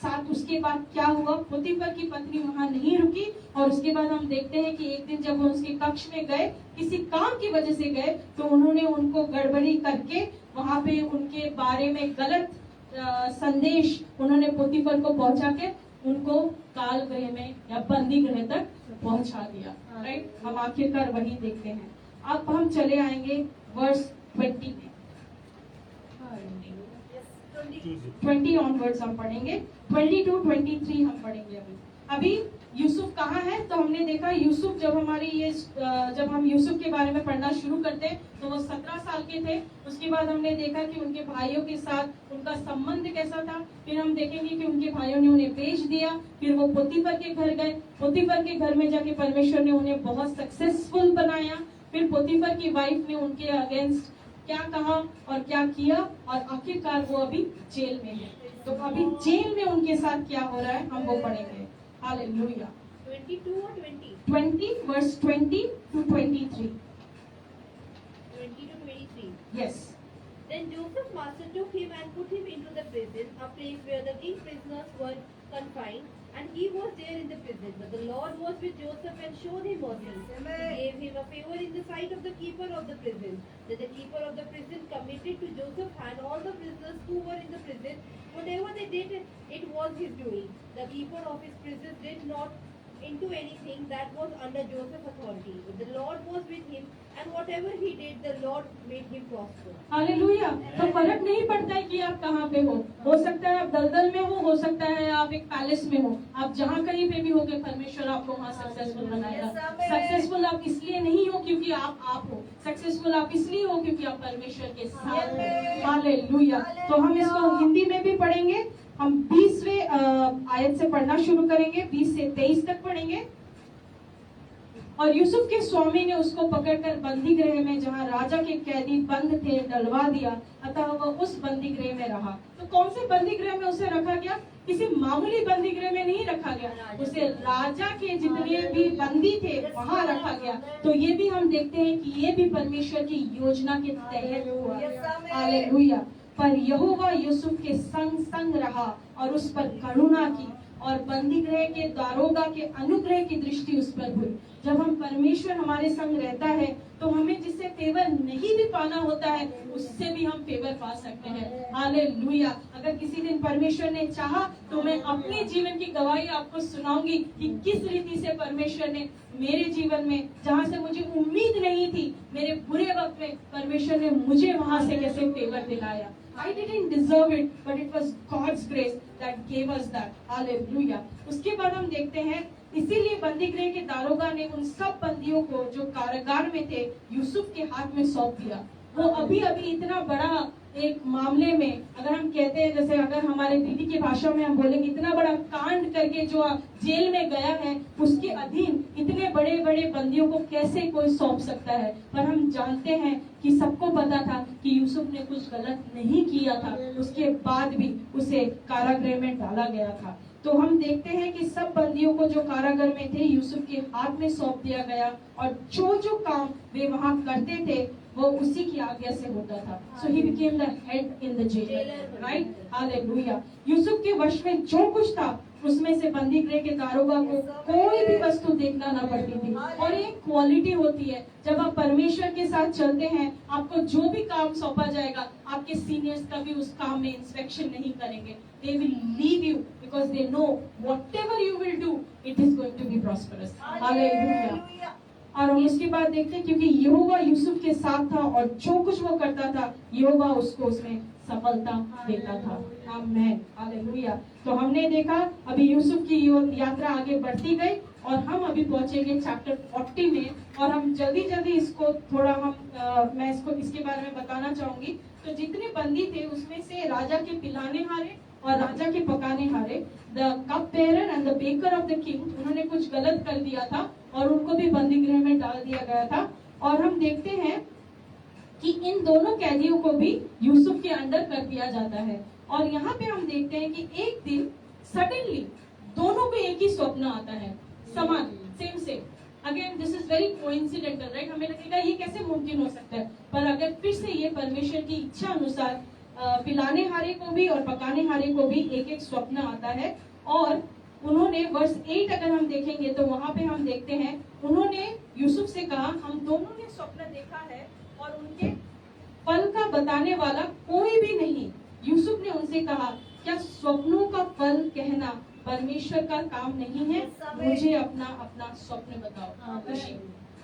साथ उसके बाद क्या हुआ। पोतीफर की पत्नी वहां नहीं रुकी और उसके बाद हम देखते हैं कि एक दिन जब वो उसके कक्ष में गए, किसी काम की वजह से गए, तो उन्होंने उनको गड़बड़ी करके वहां पे उनके बारे में गलत संदेश उन्होंने पोतीफर को पहुंचा के उनको काल गृह में या बंदी गृह तक पहुंचा दिया, राइट? हम आखिरकार वही देखते हैं। अब हम चले आएंगे वर्स 20 में। 20 ऑनवर्ड्स हम पढ़ेंगे, 22 23 हम पढ़ेंगे। अभी यूसुफ कहाँ है? तो हमने देखा यूसुफ, जब हम यूसुफ के बारे में पढ़ना शुरू करते हैं तो वो 17 साल के थे। उसके बाद हमने देखा कि उनके भाइयों के साथ उनका संबंध कैसा था। फिर हम देखेंगे कि उनके भाइयों ने उन्हें बेच दिया। फिर वो पोतीफर के घर गए। पोतीफर के घर में जाके परमेश्वर ने उन्हें बहुत सक्सेसफुल बनाया। फिर पोतीफर की वाइफ ने उनके अगेंस्ट क्या कहा और क्या किया, और आखिरकार वो अभी जेल में है। तो अभी जेल में उनके साथ क्या हो रहा है हम वो पढ़ेंगे। Hallelujah. 22 or 20? 20 verse 20 to 23. 20 to 23. Yes. Then Joseph's master took him and put him into the prison, a place where the king's prisoners were confined, and he was there in the prison. But the Lord was with Joseph and showed him mercy. He gave him a favor in the sight of the keeper of the prison. Then the keeper of the prison committed to Joseph's hand all the prisoners who were in the prison. Whatever they did, it was his doing. The keeper of his prison did not into anything that was under Joseph's authority. But the Lord was with him, and whatever he did, the Lord made him prosper. Hallelujah. तो फर्क नहीं पड़ता है कि आप कहाँ पे हो सकता है आप दलदल में हो सकता है आप एक पैलेस में हो। आप जहाँ कहीं पे भी होगे, परमेश्वर आपको वहाँ सक्सेसफुल बनाएगा। सक्सेसफुल आप इसलिए नहीं हो क्योंकि आप हो, सक्सेसफुल आप इसलिए हो क्योंकि आप परमेश्वर के साथ हो। हालेलुया। तो हम इसको हिंदी में भी पढ़ेंगे। हम 20वें आयत से पढ़ना शुरू करेंगे, 20 से 23 तक पढ़ेंगे। और यूसुफ के स्वामी ने उसको पकड़कर बंदी गृह में, जहाँ राजा के कैदी बंद थे, डलवा दिया। अतः वह उस बंदी गृह में रहा। तो कौन से बंदी गृह में उसे रखा गया? किसी मामूली बंदी गृह में नहीं रखा गया, उसे राजा के जितने भी बंदी थे वहां रखा गया। तो ये भी हम देखते हैं कि ये भी परमेश्वर की योजना के तहत हुआ। हालेलुया। पर यहोवा यूसुफ के संग रहा और उस पर करुणा की, और बंदी गृह के दारोगा के अनुग्रह की दृष्टि उस पर हुई। जब हम परमेश्वर हमारे संग रहता है तो हमें जिससे फेवर नहीं भी पाना होता है, उससे भी हम फेवर पा सकते हैं। हालेलुया। अगर किसी दिन परमेश्वर ने चाहा तो मैं अपने जीवन की गवाही आपको सुनाऊंगी कि किस रीति से परमेश्वर ने मेरे जीवन में, जहाँ से मुझे उम्मीद नहीं थी, मेरे बुरे वक्त में परमेश्वर ने मुझे वहां से कैसे फेवर दिलाया। I didn't deserve it, but it was God's grace that gave us that. Hallelujah. उसके बाद हम देखते हैं, इसीलिए बंदी गृह के दारोगा ने उन सब बंदियों को जो कारागार में थे यूसुफ के हाथ में सौंप दिया। वो अभी इतना बड़ा एक मामले में, अगर हम कहते हैं, जैसे अगर हमारे दीदी की भाषा में हम बोलेंगे, इतना बड़ा कांड करके जो जेल में गया है, उसके अधीन इतने बड़े बड़े बंदियों को कैसे कोई सौंप सकता है। पर हम जानते हैं कि सबको पता था कि यूसुफ ने कुछ गलत नहीं किया था, उसके बाद भी उसे कारागृह में डाला गया था। तो हम देखते हैं कि सब बंदियों को जो कारागार में थे यूसुफ के हाथ में सौंप दिया गया, और जो जो काम वे वहां करते थे वो उसी की आज्ञा से होता था। So he became the head in the jail, right? Hallelujah. यूसुफ के वश में जो कुछ था उसमें से बंदी गृह के दारोगा को कोई भी वस्तु देखना ना पड़ती थी। और एक क्वालिटी होती है, जब आप परमेश्वर के साथ चलते हैं, आपको जो भी काम सौंपा जाएगा, आपके सीनियर्स कभी उस काम में इंस्पेक्शन नहीं करेंगे। They will leave you because they know whatever you will do, it is going to be prosperous. Hallelujah. और हम उसके बाद देखते हैं, क्योंकि यहोवा यूसुफ के साथ था और जो कुछ वो करता था यहोवा उसको उसमें सफलता देता था। आमीन, हालेलुया। तो हमने देखा अभी यूसुफ की यात्रा आगे बढ़ती गई और हम अभी पहुंचेंगे चैप्टर 40 में, और हम जल्दी जल्दी इसको थोड़ा मैं इसके बारे में बताना चाहूंगी। तो जितने बंदी थे उसमें से राजा के पिलाने हारे और राजा के पकाने हारे, the cup bearer and the baker of the king, उन्होंने कुछ गलत कर दिया था और उनको भी बंदी गृह में डाल दिया गया था। और हम देखते हैं कि इन दोनों कैदियों को भी यूसुफ के अंडर कर दिया जाता है। और यहाँ पे हम देखते हैं कि एक दिन सडनली दोनों को एक ही स्वप्न आता है, समान, same. Again this is very coincidental, right? हमें लगेगा ये कैसे मुमकिन हो सकता है, पर अगर फिर से ये परमेश्वर की इच्छा अनुसार पिलाने हारे को भी और पकाने हारे को भी एक एक स्वप्न आता है। और उन्होंने वर्ष 8 अगर हम देखेंगे तो वहां पे हम देखते हैं, उन्होंने यूसुफ से कहा, हम दोनों ने स्वप्न देखा है और उनके फल का बताने वाला कोई भी नहीं। यूसुफ ने उनसे कहा, क्या स्वप्नों का फल कहना परमेश्वर का काम नहीं है? मुझे अपना अपना स्वप्न बताओ। खुशी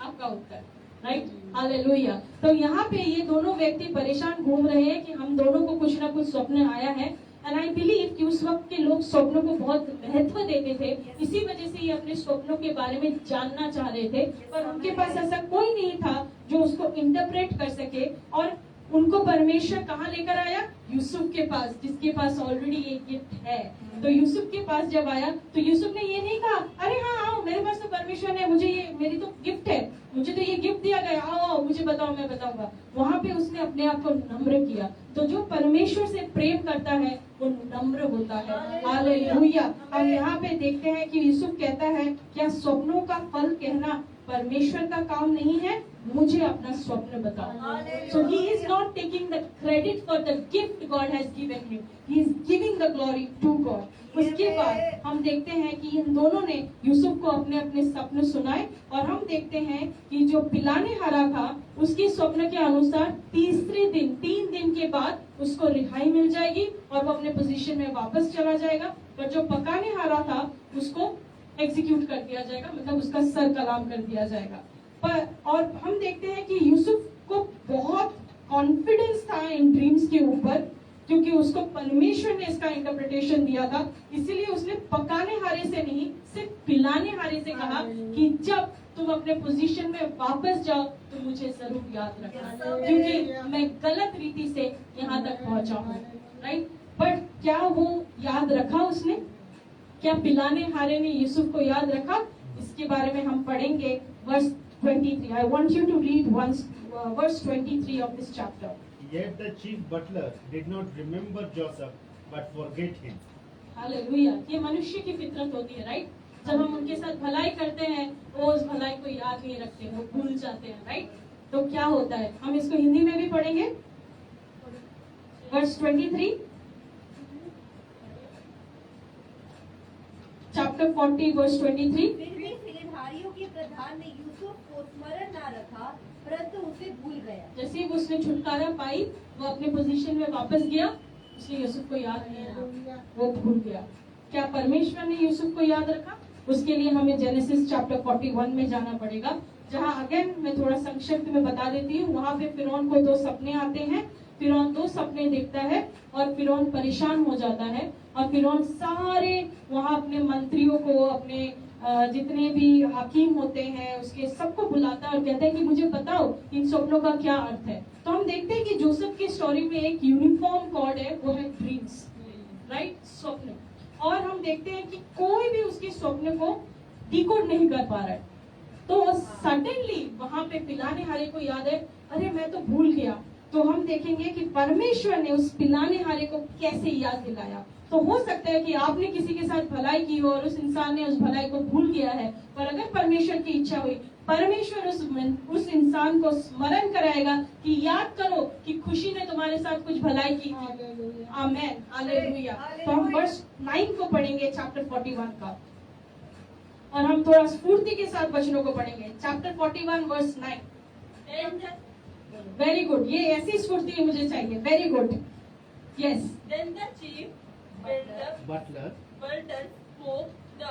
आपका उत्तर, राइट? हालेलुया। तो यहाँ पे ये दोनों व्यक्ति परेशान घूम रहे हैं कि हम दोनों को कुछ ना कुछ स्वप्न आया है। एंड आई बिलीव कि उस वक्त के लोग स्वप्नों को बहुत महत्व देते थे, इसी वजह से ये अपने स्वप्नों के बारे में जानना चाह रहे थे, पर उनके पास ऐसा कोई नहीं था जो उसको इंटरप्रेट कर सके। और उनको परमेश्वर कहाँ लेकर आया? यूसुफ के पास, जिसके पास ऑलरेडी ये गिफ्ट है। तो यूसुफ के पास जब आया तो यूसुफ ने ये नहीं कहा, अरे हाँ आओ, मेरे पास तो परमेश्वर है, मुझे ये, मेरी तो गिफ्ट है, मुझे तो ये गिफ्ट दिया गया, आओ आओ मुझे बताओ, मैं बताऊंगा। वहां पे उसने अपने आप को नम्र किया। तो जो परमेश्वर से प्रेम करता है वो नम्र होता है। हालेलुया। हम यहाँ पे देखते हैं कि यूसुफ कहता है, क्या स्वप्नों का फल कहना परमेश्वर का काम नहीं है? मुझे अपना स्वप्न बताओ। So he is not taking the credit for the gift God has given him. He is giving the glory to God. उसके बाद हम देखते हैं कि इन दोनों ने यूसुफ को अपने अपने सपने सुनाए, और हम देखते हैं कि जो पिलाने हारा था उसके स्वप्न के अनुसार तीसरे दिन, 3 दिन के बाद उसको रिहाई मिल जाएगी और वो अपने पोजीशन में वापस चला जाएगा। पर जो पकाने हारा था उसको एग्जीक्यूट कर दिया जाएगा, मतलब उसका सर कलाम कर दिया जाएगा। पर और हम देखते हैं कि यूसुफ को बहुत कॉन्फिडेंस था इन ड्रीम्स के ऊपर, क्योंकि उसको परमेश्वर ने इसका इंटरप्रिटेशन दिया था। इसीलिए उसने पकाने हारे से नहीं, सिर्फ पिलाने हारे से कहा कि जब तुम अपने पोजीशन में वापस जाओ तो मुझे जरूर याद रखना, क्योंकि मैं गलत रीति से यहाँ तक पहुंचा हूँ, राइट? बट क्या वो याद रखा उसने? क्या पिलाने हारे ने यूसुफ को याद रखा? इसके बारे में हम पढ़ेंगे verse 23. I want you to read verse 23 of this chapter. Yet the chief butler did not remember Joseph, but forget him. Hallelujah. ये मनुष्य की फितरत होती है, राइट? जब हम उनके साथ भलाई करते हैं वो उस भलाई को याद नहीं रखते, वो भूल जाते हैं, राइट? तो क्या होता है, हम इसको हिंदी में भी पढ़ेंगे। Verse 23, chapter 40 verse 23। फिर भी सेनाधारियों के प्रधान ने यूसुफ को स्मरण न रखा, परंतु उसे भूल गया। जैसे ही उसने छुटकारा पाई, वो अपने पोजीशन में वापस गया, उसने यूसुफ को याद नहीं रहा, वो भूल गया। क्या परमेश्वर ने यूसुफ को याद रखा? उसके लिए हमें जेनेसिस चैप्टर 41 में जाना पड़ेगा, जहां अगेन मैं थोड़ा संक्षिप्त में बता देती हूँ। वहां पे फिरौन को 2 सपने आते हैं। फिरौन 2 सपने देखता है और फिरौन परेशान हो जाता है, और फिरौन सारे वहां अपने मंत्रियों को, अपने जितने भी हाकिम होते हैं उसके सबको बुलाता है और कहता है कि मुझे बताओ इन स्वप्नों का क्या अर्थ है। तो हम देखते हैं कि जोसेफ की स्टोरी में एक यूनिफॉर्म कॉर्ड है, वो है ड्रीम्स, राइट? स्वप्न। और हम देखते हैं कि कोई भी उसके स्वप्न को डिकोड नहीं कर पा रहा है। तो सडनली वहां पे पिलाने हारे को याद है, अरे मैं तो भूल गया। तो हम देखेंगे कि परमेश्वर ने उस पिलाने हारे को कैसे याद दिलाया। तो हो सकता है कि आपने किसी के साथ भलाई की हो और उस इंसान ने उस भलाई को भूल गया है, पर अगर परमेश्वर की इच्छा हुई, परमेश्वर उस इंसान को स्मरण कराएगा कि याद करो कि खुशी ने तुम्हारे साथ कुछ भलाई की थी। आमेन, हालेलुया। तो हम वर्ष 9 को पढ़ेंगे, चैप्टर 41 का, और हम थोड़ा स्फूर्ति के साथ वचनों को पढ़ेंगे। Chapter 41 verse 9। वेरी गुड, ये ऐसी स्फूर्ति मुझे चाहिए। Very good, yes. Then the chief Butler spoke the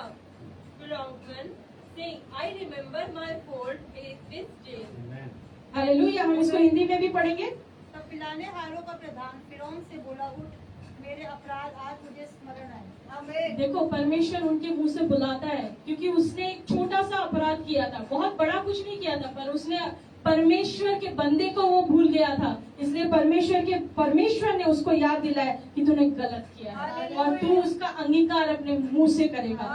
Philomon, saying, I remember my fault this day. Amen. Hallelujah. हम इसको हिंदी में भी पढ़ेंगे। तब पिलाने हारों का प्रधान फिरौन से बोला, उठ, मेरे अपराध आज मुझे स्मरण आए। आमीन। देखो, परमेश्वर उनके मुंह से बुलाता है, क्योंकि उसने एक छोटा सा अपराध किया था, बहुत बड़ा कुछ नहीं किया था, पर उसने परमेश्वर के बंदे को वो भूल गया था। इसलिए परमेश्वर ने उसको याद दिलाया कि तूने गलत किया है और तू उसका अंगीकार अपने मुंह से करेगा।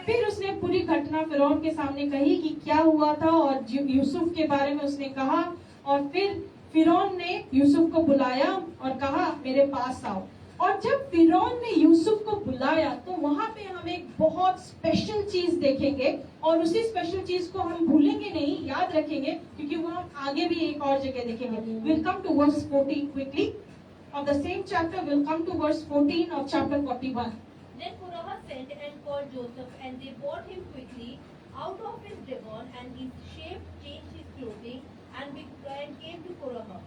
फिर उसने पूरी घटना फिरौन के सामने कही कि क्या हुआ था, और यूसुफ के बारे में उसने कहा। और फिर फिरौन ने यूसुफ को बुलाया और कहा, मेरे पास आओ। और जब फिरौन ने यूसुफ को बुलाया तो वहां पे हम एक बहुत स्पेशल चीज देखेंगे, और उसी स्पेशल चीज को हम भूलेंगे नहीं, याद रखेंगे, क्योंकि वो हम आगे भी एक और जगह देखेंगे। We'll come to verse 14 quickly of the same chapter. We'll come to verse 14 of chapter 41. Then Korah sent and called Joseph, and they brought him quickly out of his dragon, and his shape changed his clothing, and came to Korah.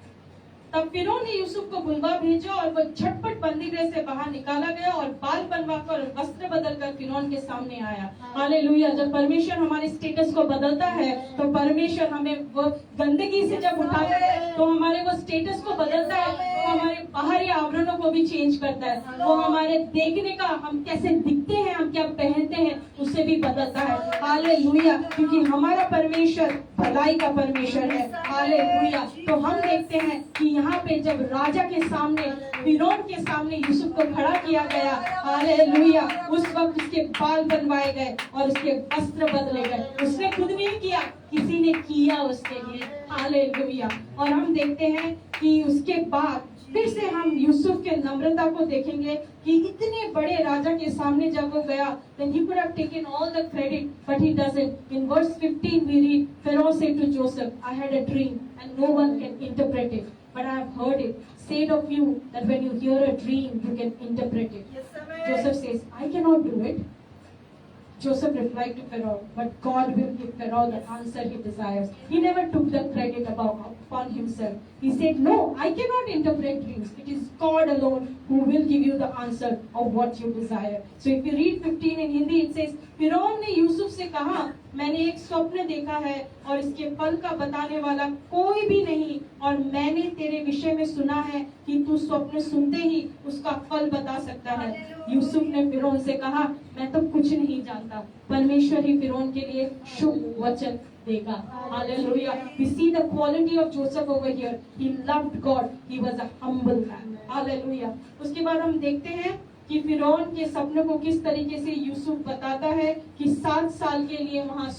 तब फिरौन ने यूसुफ को बुलवा भेजा और वह झटपट बंदीगृह से बाहर निकाला गया और बाल बनवाकर और वस्त्र बदलकर फिरौन के सामने आया। हालेलुया। जब परमेश्वर हमारे स्टेटस को बदलता है तो परमेश्वर हमें वो गंदगी से जब उठाता है तो हमारे वो स्टेटस को बदलता है, तो हमारे बाहरी आवरणों को भी चेंज करता है। वो हमारे देखने का, हम कैसे दिखते हैं, हम क्या पहनते हैं, उससे भी बदलता है। हालेलुया। क्योंकि हमारा परमेश्वर भलाई का परमेश्वर है। हालेलुया। तो हम देखते हैं कि यहाँ पे जब राजा के सामने, फिरौन के सामने यूसुफ को खड़ा किया गया, हालेलुया, उस वक्त उसके बाल बनवाए गए और उसके वस्त्र बदले गए। उसने खुद नहीं किया, किसी ने किया उसके लिए। हालेलुया। और हम देखते हैं कि उसके बाद फिर से हम यूसुफ के नम्रता को देखेंगे कि इतने बड़े राजा के सामने जब वो गया, then he could have taken all the credit, but he doesn't. In verse 15 we read, Pharaoh said to Joseph, I had a dream and no one can interpret it, but I have heard it said of you that when you hear a dream you can interpret it. Joseph says, I cannot do it. Joseph replied to Pharaoh, but God will give Pharaoh the answer he desires. He never took the credit upon himself. He said, no, I cannot interpret dreams. It is God alone who will give you the answer of what you desire. So if you read 15 in Hindi, it says, फिरौन ने यूसुफ से कहा, मैंने एक स्वप्न देखा है और इसके फल का बताने वाला कोई भी नहीं, और मैंने तेरे विषय में सुना है कि तू स्वप्न सुनते ही उसका फल बता सकता है। यूसुफ ने फिरौन से कहा, मैं तो कुछ नहीं जानता, परमेश्वर ही फिरौन के लिए शुभ वचन देगा। Hallelujah. We see the quality of Joseph over here. He loved God. He was a humble man. Hallelujah. उसके बाद हम देखते हैं कि फिरौन के सपने को किस तरीके से यूसुफ बताता है कि 7 साल के लिए वहाँ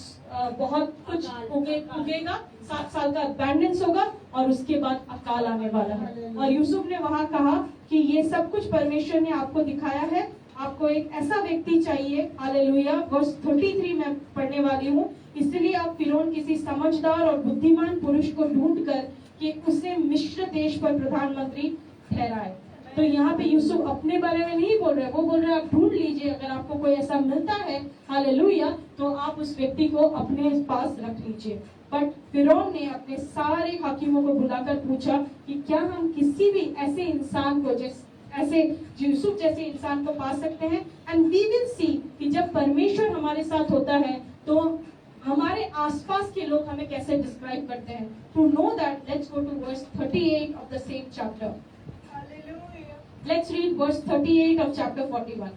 बहुत कुछ उगेगा, 7 साल का अबैंडेंस होगा और उसके बाद अकाल आने वाला है। और यूसुफ ने वहाँ कहा कि ये सब कुछ परमेश्वर ने आपको दिखाया है, आपको एक ऐसा व्यक्ति चाहिए। हालेलुया। वर्स 33 में पढ़ने वाली हूँ। इसलिए आप फिरौन किसी समझदार और बुद्धिमान पुरुष को ढूंढकर कि उसे मिस्र देश पर प्रधानमंत्री ठहराए। तो यहाँ पे यूसुफ अपने बारे में नहीं बोल रहे, वो बोल रहे आप ढूंढ लीजिए, अगर आपको कोई ऐसा मिलता है, हालेलुया, तो आप उस व्यक्ति को अपने पास रख लीजिए। बट फिरौन ने अपने सारे हाकिमों को बुलाकर पूछा कि क्या हम किसी भी ऐसे इंसान को, ऐसे यूसुफ जैसे इंसान को पा सकते हैं। एंड वी विल सी कि जब परमेश्वर हमारे साथ होता है तो हमारे आसपास के लोग हमें कैसे डिस्क्राइब करते हैं। To know that, let's go to verse 38 of the same chapter. Let's read verse 38 of chapter 41.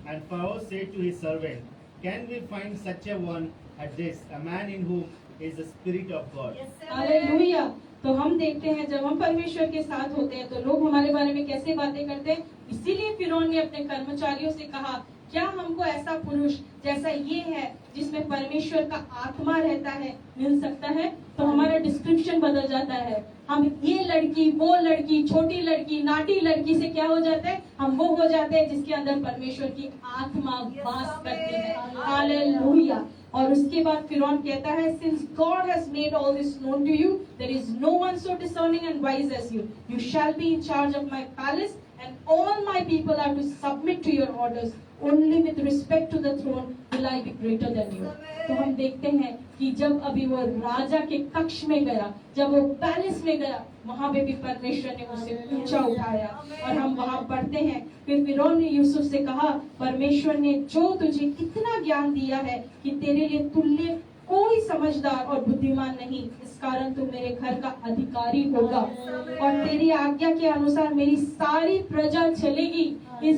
And Pharaoh said to his servant, Can we find such a one as this, a man in whom is the Spirit of God? Hallelujah. तो हम देखते हैं जब हम परमेश्वर के साथ होते हैं तो लोग हमारे बारे में कैसे बातें करते हैं। इसीलिए फिरौन ने अपने कर्मचारियों से कहा क्या हमको ऐसा पुरुष जैसा ये है जिसमें परमेश्वर का आत्मा रहता है मिल सकता है? तो हमारा डिस्क्रिप्शन बदल जाता है। हम ये लड़की, वो लड़की, छोटी लड़की, नाटी लड़की से क्या हो जाता है? हम वो हो जाते हैं जिसके अंदर परमेश्वर की आत्मा वास करती है। हालेलुया। और उसके बाद फिरौन कहता है, since God has made all this known to you, there is no one so discerning and wise as you. You shall be in charge of my palace, and all my people are to submit to your orders. Only with respect to the throne will I be greater than you. तो हम देखते हैं कि जब अभी वो राजा के कक्ष में गया, जब वो पैलेस में गया, वहां पे भी परमेश्वर ने उसे ऊंचा उठाया। और हम वहां पढ़ते हैं, फिर फिरौन ने यूसुफ से कहा, परमेश्वर ने जो तुझे इतना ज्ञान दिया है कि तेरे लिए तुल्य कोई समझदार और बुद्धिमान नहीं, इस कारण तू मेरे घर का अधिकारी होगा और तेरी आज्ञा के अनुसार मेरी सारी प्रजा चलेगी। ये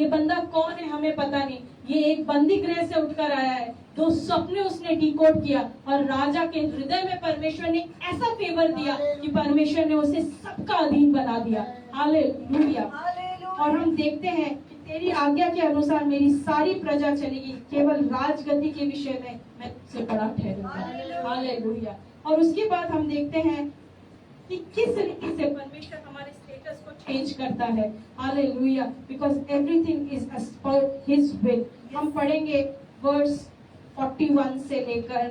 बंदा कौन है हमें पता नहीं, ये एक बंदी गृह से उठकर आया है, 2 सपने उसने डिकोड किया और राजा के हृदय में परमेश्वर ने ऐसा फेवर दिया कि परमेश्वर ने उसे सबका अधीन बना दिया। हालेलुया। और हम देखते हैं कि तेरी आज्ञा के अनुसार मेरी सारी प्रजा चलेगी, केवल राजगद्दी के विषय में मैं तुझसे बड़ा ठहरूंगा। हालेलुया। और उसके बाद हम देखते हैं कि किस रीति से परमेश्वर हमारे स्टेटस को चेंज करता है। Hallelujah. Because everything is as per his will. हम पढ़ेंगे वर्स 41 से लेकर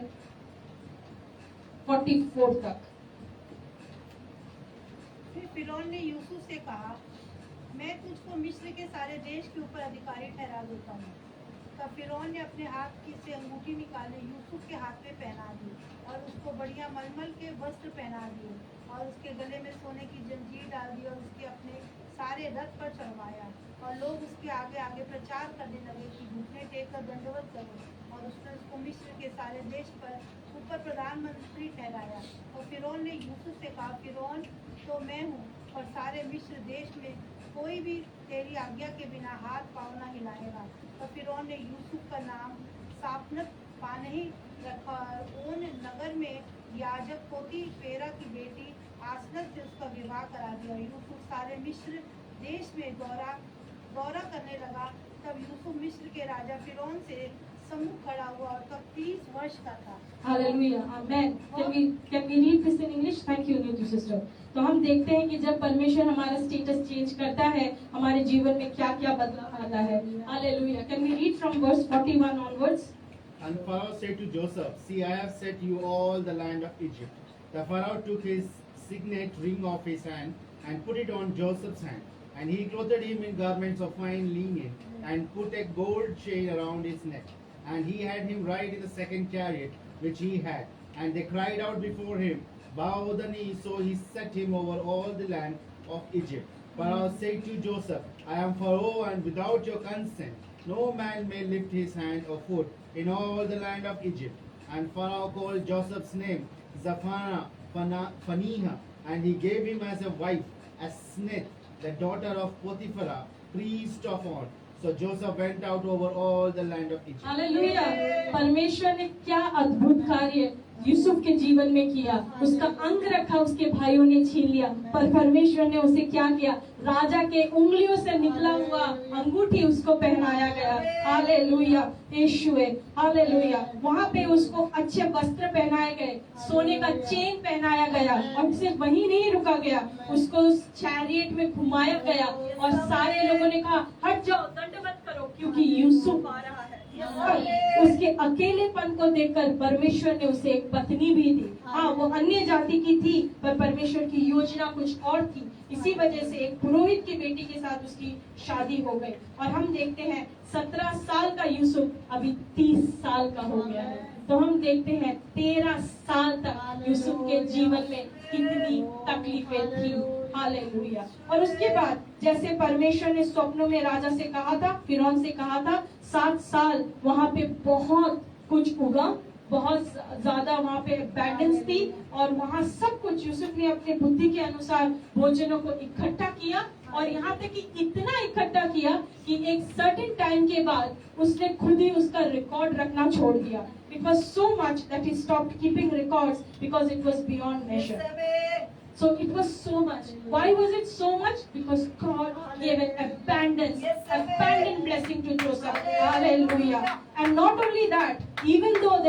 44 तक। फिर फिरौन ने यूसुफ से कहा, मैं तुझको मिस्र के सारे देश के ऊपर अधिकारी ठहरा देता हूँ। तब फिरौन ने अपने हाथ की से अंगूठी निकाले, यूसुफ के हाथ में पहना दी और उसको बढ़िया मलमल के वस्त्र पहना दिए और उसके गले में सोने की जंजीर डाल दी और उसके अपने सारे रथ पर चढ़वाया। और लोग उसके आगे आगे प्रचार करने लगे कि घुटने टेक कर दंडवत करो। और उसने उसको मिस्र के सारे देश पर ऊपर प्रधानमंत्री ठहराया। और फिरौन ने यूसुफ से कहा, फिरौन तो मैं हूँ और सारे मिस्र देश में कोई भी तेरी आज्ञा के बिना हाथ पाँव न हिलाएगा। और फिरौन ने यूसुफ का नाम सापनत पानही रखा और उन नगर में याजक पोतीफेरा की बेटी आसनत से उसका विवाह करा दिया। यूसुफ सारे मिस्र देश में दौरा करने लगा। तब यूसुफ मिस्र के राजा फिरौन से सम्मुख खड़ा हुआ और तब 30 वर्ष का था। Hallelujah. Amen. Can we read this in English? Thank you, Neetu sister. तो हम देखते हैं कि जब परमेश्वर हमारा स्टेटस चेंज करता है, हमारे जीवन में क्या क्या बदलाव आता है। Hallelujah. Can we read from verse 41 onwards? And Pharaoh said to Joseph, See, I have set you all the land of Egypt. The Pharaoh took his signet ring off his hand and put it on Joseph's hand. And he clothed him in garments of fine linen and put a gold chain around his neck. And he had him ride in the second chariot which he had. And they cried out before him, Bow the knee. So he set him over all the land of Egypt. Pharaoh said to Joseph, I am Pharaoh, and without your consent no man may lift his hand or foot in all the land of Egypt. And Pharaoh called Joseph's name Zaphanath-Paneah, and he gave him as a wife Asenath, the daughter of Potiphera, priest of On. So Joseph went out over all the land of Egypt. Hallelujah. परमेश्वर ने क्या अद्भुत कार्य यूसुफ के जीवन में किया। उसका अंग रखा, उसके भाइयों ने छीन लिया, पर परमेश्वर ने उसे क्या किया? राजा के उंगलियों से निकला हुआ अंगूठी उसको पहनाया गया। हालेलुया। यीशुए। हालेलुया। वहाँ पे उसको अच्छे वस्त्र पहनाए गए, सोने का चेन पहनाया गया और सिर्फ वहीं नहीं रुका गया, उसको उस चैरियट में घुमाया गया और सारे लोगों ने कहा, हट जाओ, दंडवत करो, क्योंकि यूसुफ आ रहा है। उसके अकेलेपन को देखकर परमेश्वर ने उसे एक पत्नी भी दी। हाँ, वो अन्य जाति की थी, पर परमेश्वर की योजना कुछ और थी। इसी वजह से एक पुरोहित की बेटी के साथ उसकी शादी हो गई। और हम देखते हैं 17 साल का यूसुफ अभी 30 साल का हो गया है। तो हम देखते हैं 13 साल तक यूसुफ के जीवन में कितनी तकलीफें थी। हालेलुया। और उसके बाद जैसे परमेश्वर ने स्वप्नों में राजा से कहा था, फिरौन से कहा था, 7 साल वहाँ पे बहुत कुछ उगा, बहुत ज्यादा वहाँ पे अबंडेंस थी और वहाँ सब कुछ यूसुफ ने अपने बुद्धि के अनुसार भोजनों को इकट्ठा किया और यहाँ तक कि इतना इकट्ठा किया कि एक सर्टेन टाइम के बाद उसने खुद ही उसका रिकॉर्ड रखना छोड़ दिया। It was so much that he stopped keeping records because it was beyond measure. So it was so much. Why was it so much? Because God gave an abundant blessing to Joseph.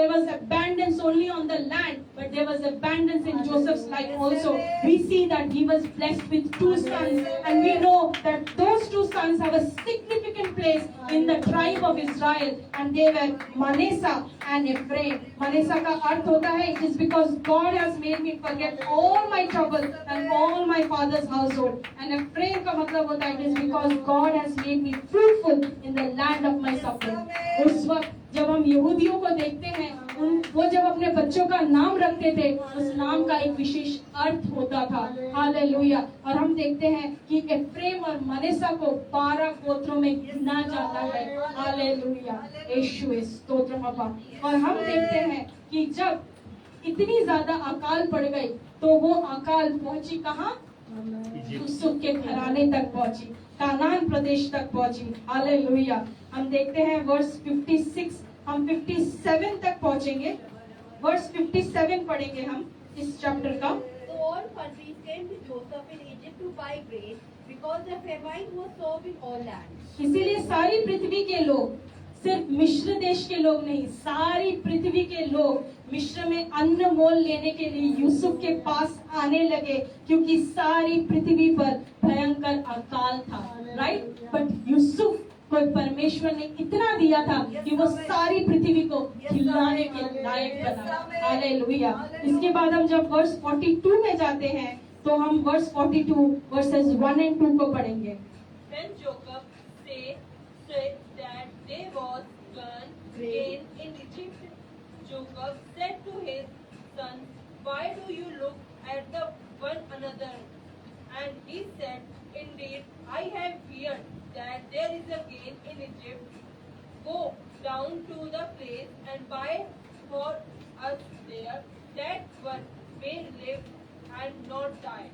there was abundance only on the land, but there was abundance in Joseph's life also. We see that he was blessed with 2 sons, and we know that those 2 sons have a significant place in the tribe of Israel, and they were Manasseh and Ephraim. Manasseh का अर्थ होता है, it is because God has made me forget all my trouble and all my father's household. And Ephraim का मतलब होता है, it is because God has made me fruitful in the land of my suffering. उस वक्त जब हम यहूदियों को देखते हैं, वो जब अपने बच्चों का नाम रखते थे, उस नाम का एक विशेष अर्थ होता था। हालेलुया। और हम देखते हैं कि एफ्रेम और मनेसा को 12 गोत्रों में गिना जाता है। हालेलुया, यीशु स्तोत्र बाबा। और हम देखते हैं कि जब इतनी ज्यादा अकाल पड़ गई, तो वो अकाल पहुंची कहाँ? यूसुफ के घराने तक पहुंची, कानान प्रदेश तक पहुंची। हालेलुया। हम देखते हैं वर्स 56, हम 57 तक पहुंचेंगे। वर्स 57 पढ़ेंगे हम इस चैप्टर का। So all countries came to Joseph in Egypt to buy grain because the famine was so in all lands. इसीलिए सारी पृथ्वी के लोग, सिर्फ मिस्र देश के लोग नहीं, सारी पृथ्वी के लोग मिस्र में अन्न मोल लेने के लिए यूसुफ के पास आने लगे, क्योंकि सारी पृथ्वी पर भयंकर अकाल था। राइट? बट यूसुफ को परमेश्वर ने इतना दिया था कि वो सारी पृथ्वी को खिलाने के लायक बना। हालेलुया। इसके बाद हम जब वर्स 42 में जाते हैं, तो हम वर्स 42 वर्सेस 1 and 2 को पढ़ेंगे। When Jacob said that there was grain in Egypt, Jacob said to his sons, "Why do you look at the one another?" And he said, "Indeed, I have heard that there is a grain in Egypt. Go down to the place and buy for us there, that one may live and not die."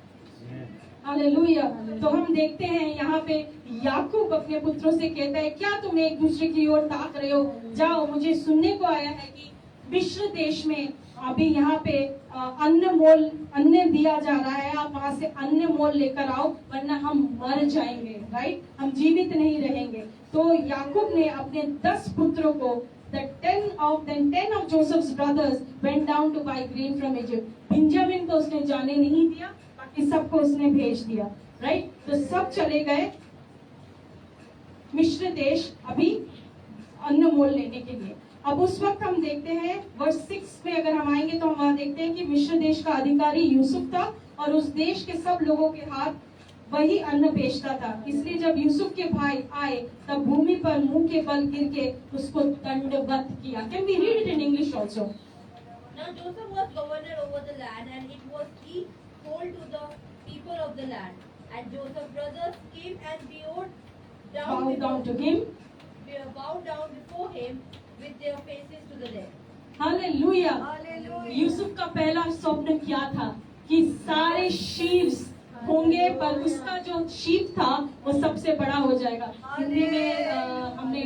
Hallelujah. तो हम देखते हैं यहाँ पे याकूब अपने पुत्रों से कहता है, क्या तुम एक दूसरे की ओर ताक रहे हो? जाओ, मुझे सुनने को आया है कि मिस्र देश में अभी यहाँ पे अन्न दिया जा रहा है, आप वहां से अन्न मोल लेकर आओ, वरना हम मर जाएंगे। राइट? हम जीवित नहीं रहेंगे। तो याकूब ने अपने 10 पुत्रों को, then 10 of Joseph's brothers went down to buy grain from Egypt. Benjamin को उसने जाने नहीं दिया, बाकी सबको उसने भेज दिया। राइट? तो सब चले गए मिस्र देश अभी अन्न मोल लेने के लिए। अब उस वक्त हम देखते हैं वर्स 6 में अगर हम आएंगे, तो हम वहां देखते हैं कि मिस्र देश का अधिकारी यूसुफ था, और उस देश के सब लोगों के हाथ वही अन्न बेचता था। इसलिए जब यूसुफ के भाई आए, तब भूमि पर मुंह के बल गिर के उसको दंडवत किया। Can we read it in English also? Now Joseph was governor over the land, and it was he told to the people of the land. And Joseph's brothers came and bowed down to him. Bowed down before him with their faces to the dead. Hallelujah. Yusuf का पहला स्वप्न क्या था? कि सारे शीव्स होंगे, पर उसका जो शीप था वो सबसे बड़ा हो जाएगा। हिंदी में हमने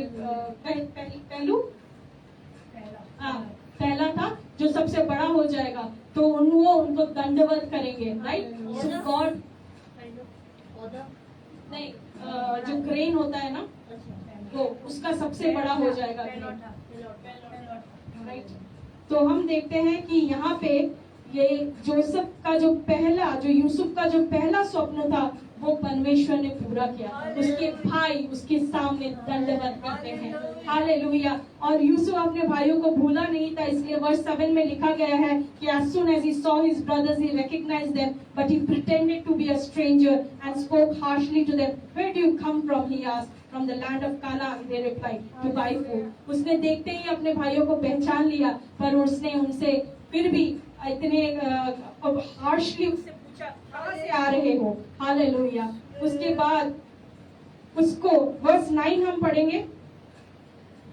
पहला था जो सबसे बड़ा हो जाएगा, तो वो उनको दंडवत करेंगे। राइट? सो गॉड नहीं, जो ग्रेन होता है ना, वो उसका सबसे बड़ा हो जाएगा। राइट? तो हम देखते हैं कि यहाँ पे ये जोसेफ का जो यूसुफ का जो पहला स्वप्न था, वो परमेश्वर ने पूरा किया। उसके भाई उसके सामने दंडवत करते हैं। हालेलुया। और यूसुफ अपने भाइयों को भूला नहीं था, इसलिए वर्स 7 में लिखा गया है कि as soon as he saw his brothers he recognized them, but he pretended to be a stranger and spoke harshly to them. Where do you come from? He asked. From the land of Canaan, they replied, to buy food. उसने देखते ही अपने भाइयों को पहचान लिया, पर उसने उनसे फिर भी इतने हार्शली उससे पूछा, कहाँ से आ रहे हो? हालेलुया। उसके बाद उसको वर्स 9 हम पढ़ेंगे।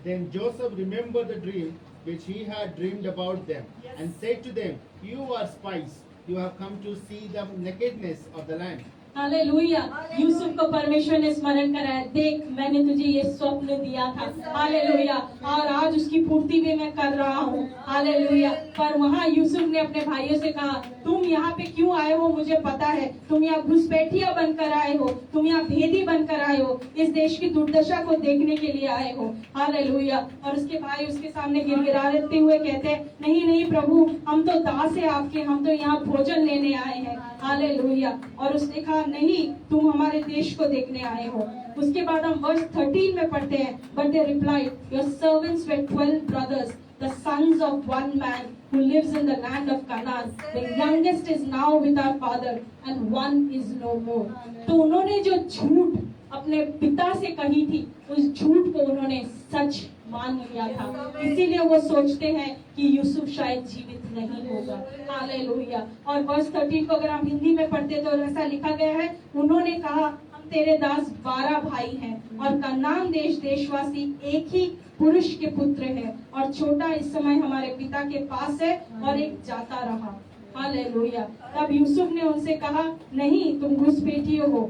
Then Joseph remembered the dream which he had dreamed about them, and said to them, "You are spies. You have come to see the nakedness of the land." Hallelujah. Yusuf को परमेश्वर ने स्मरण कराया, देख मैंने तुझे ये स्वप्न दिया था, हालेलुया, और आज उसकी पूर्ति भी मैं कर रहा हूँ, हालेलुया। पर वहाँ यूसुफ ने अपने भाइयों से कहा, तुम यहाँ पे क्यों आए हो मुझे पता है, तुम यहाँ घुसपैठिया बनकर आए हो, तुम यहाँ भेदी बनकर आए हो, इस देश की दुर्दशा को देखने के लिए आए हो, हालेलुया। और उसके भाई उसके सामने गिड़गिड़ाते हुए कहते, नहीं नहीं प्रभु, हम तो दास है आपके, हम तो यहाँ भोजन लेने आए हैं, हालेलुया। और उसने कहा, नहीं, तुम हमारे देश को देखने आए हो। उसके बाद हम वर्स 13 में पढ़ते हैं, but they replied, your servants were 12 brothers, the sons of one man who lives in the land of Canaan. The youngest is now with our father and one is no more. तो उन्होंने जो झूठ अपने पिता से कही थी, उस झूठ को उन्होंने सच मान लिया था, इसीलिए वो सोचते हैं कि यूसुफ शायद जीवित नहीं होगा, हालेलुया। और वर्स 13 को अगर हम हिंदी में पढ़ते तो ऐसा लिखा गया है, उन्होंने कहा, हम तेरे दास 12 भाई हैं और कनान देशवासी एक ही पुरुष के पुत्र हैं, और छोटा इस समय हमारे पिता के पास है और एक जाता रहा, हालेलुया। तब यूसुफ ने उनसे कहा, नहीं, तुम घुसपैठियों हो।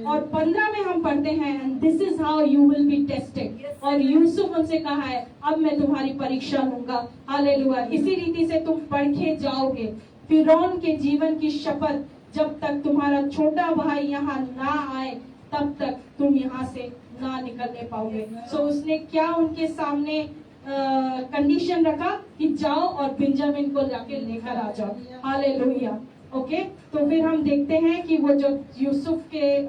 और 15 में हम पढ़ते हैं, and this is how you will be tested. और यूसुफ उनसे कहा है, अब मैं तुम्हारी परीक्षा लूंगा, हालेलुया। इसी रीति से तुम परखे जाओगे। फिरौन के जीवन की शपथ, जब तक तुम्हारा छोटा भाई यहाँ ना आए तब तक तुम यहाँ से ना निकलने पाओगे। सो उसने क्या उनके सामने कंडीशन रखा कि जाओ और बेंजामिन को जाके लेकर आ जाओ, हालेलुया। ओके, तो फिर हम देखते हैं कि वो जब यूसुफ के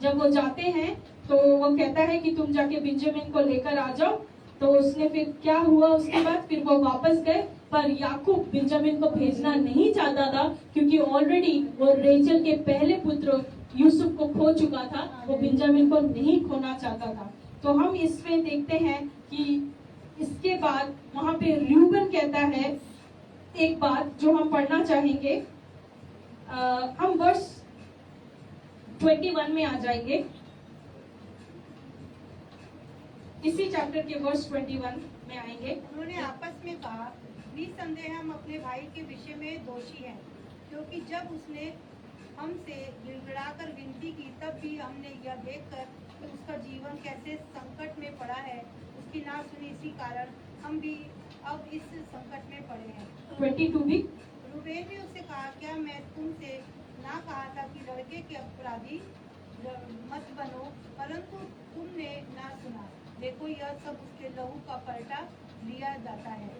जब वो जाते हैं तो वो कहता है कि तुम जाके बेंजामिन को लेकर आ जाओ। तो उसने फिर क्या हुआ, उसके बाद फिर वो वापस गए, पर याकूब बेंजामिन को भेजना नहीं चाहता था, क्योंकि ऑलरेडी वो रेचल के पहले पुत्र यूसुफ को खो चुका था, वो बेंजामिन को नहीं खोना चाहता था। तो हम इसमें देखते हैं कि इसके बाद वहां पे रूबन कहता है एक बात जो हम पढ़ना चाहेंगे। हम वर्स 21 में आ जाएंगे, इसी चैप्टर के वर्स 21 में आएंगे। उन्होंने आपस में कहा, निसंदेह हम अपने भाई के विषय में दोषी हैं, क्योंकि जब उसने हमसे गिड़गिड़ाकर विनती की, तब भी हमने यह देखकर कि उसका जीवन कैसे संकट में पड़ा है, उसकी ना सुनी, इसी कारण हम भी अब इस संकट में पड़े हैं। 22 भी। रूबेन ने उससे कहा, क्या मैं तुमसे ना कहा था कि लड़के के अपराधी मत बनो, परंतु तुमने ना सुना। देखो, यह सब उसके लहू का पलटा लिया जाता है।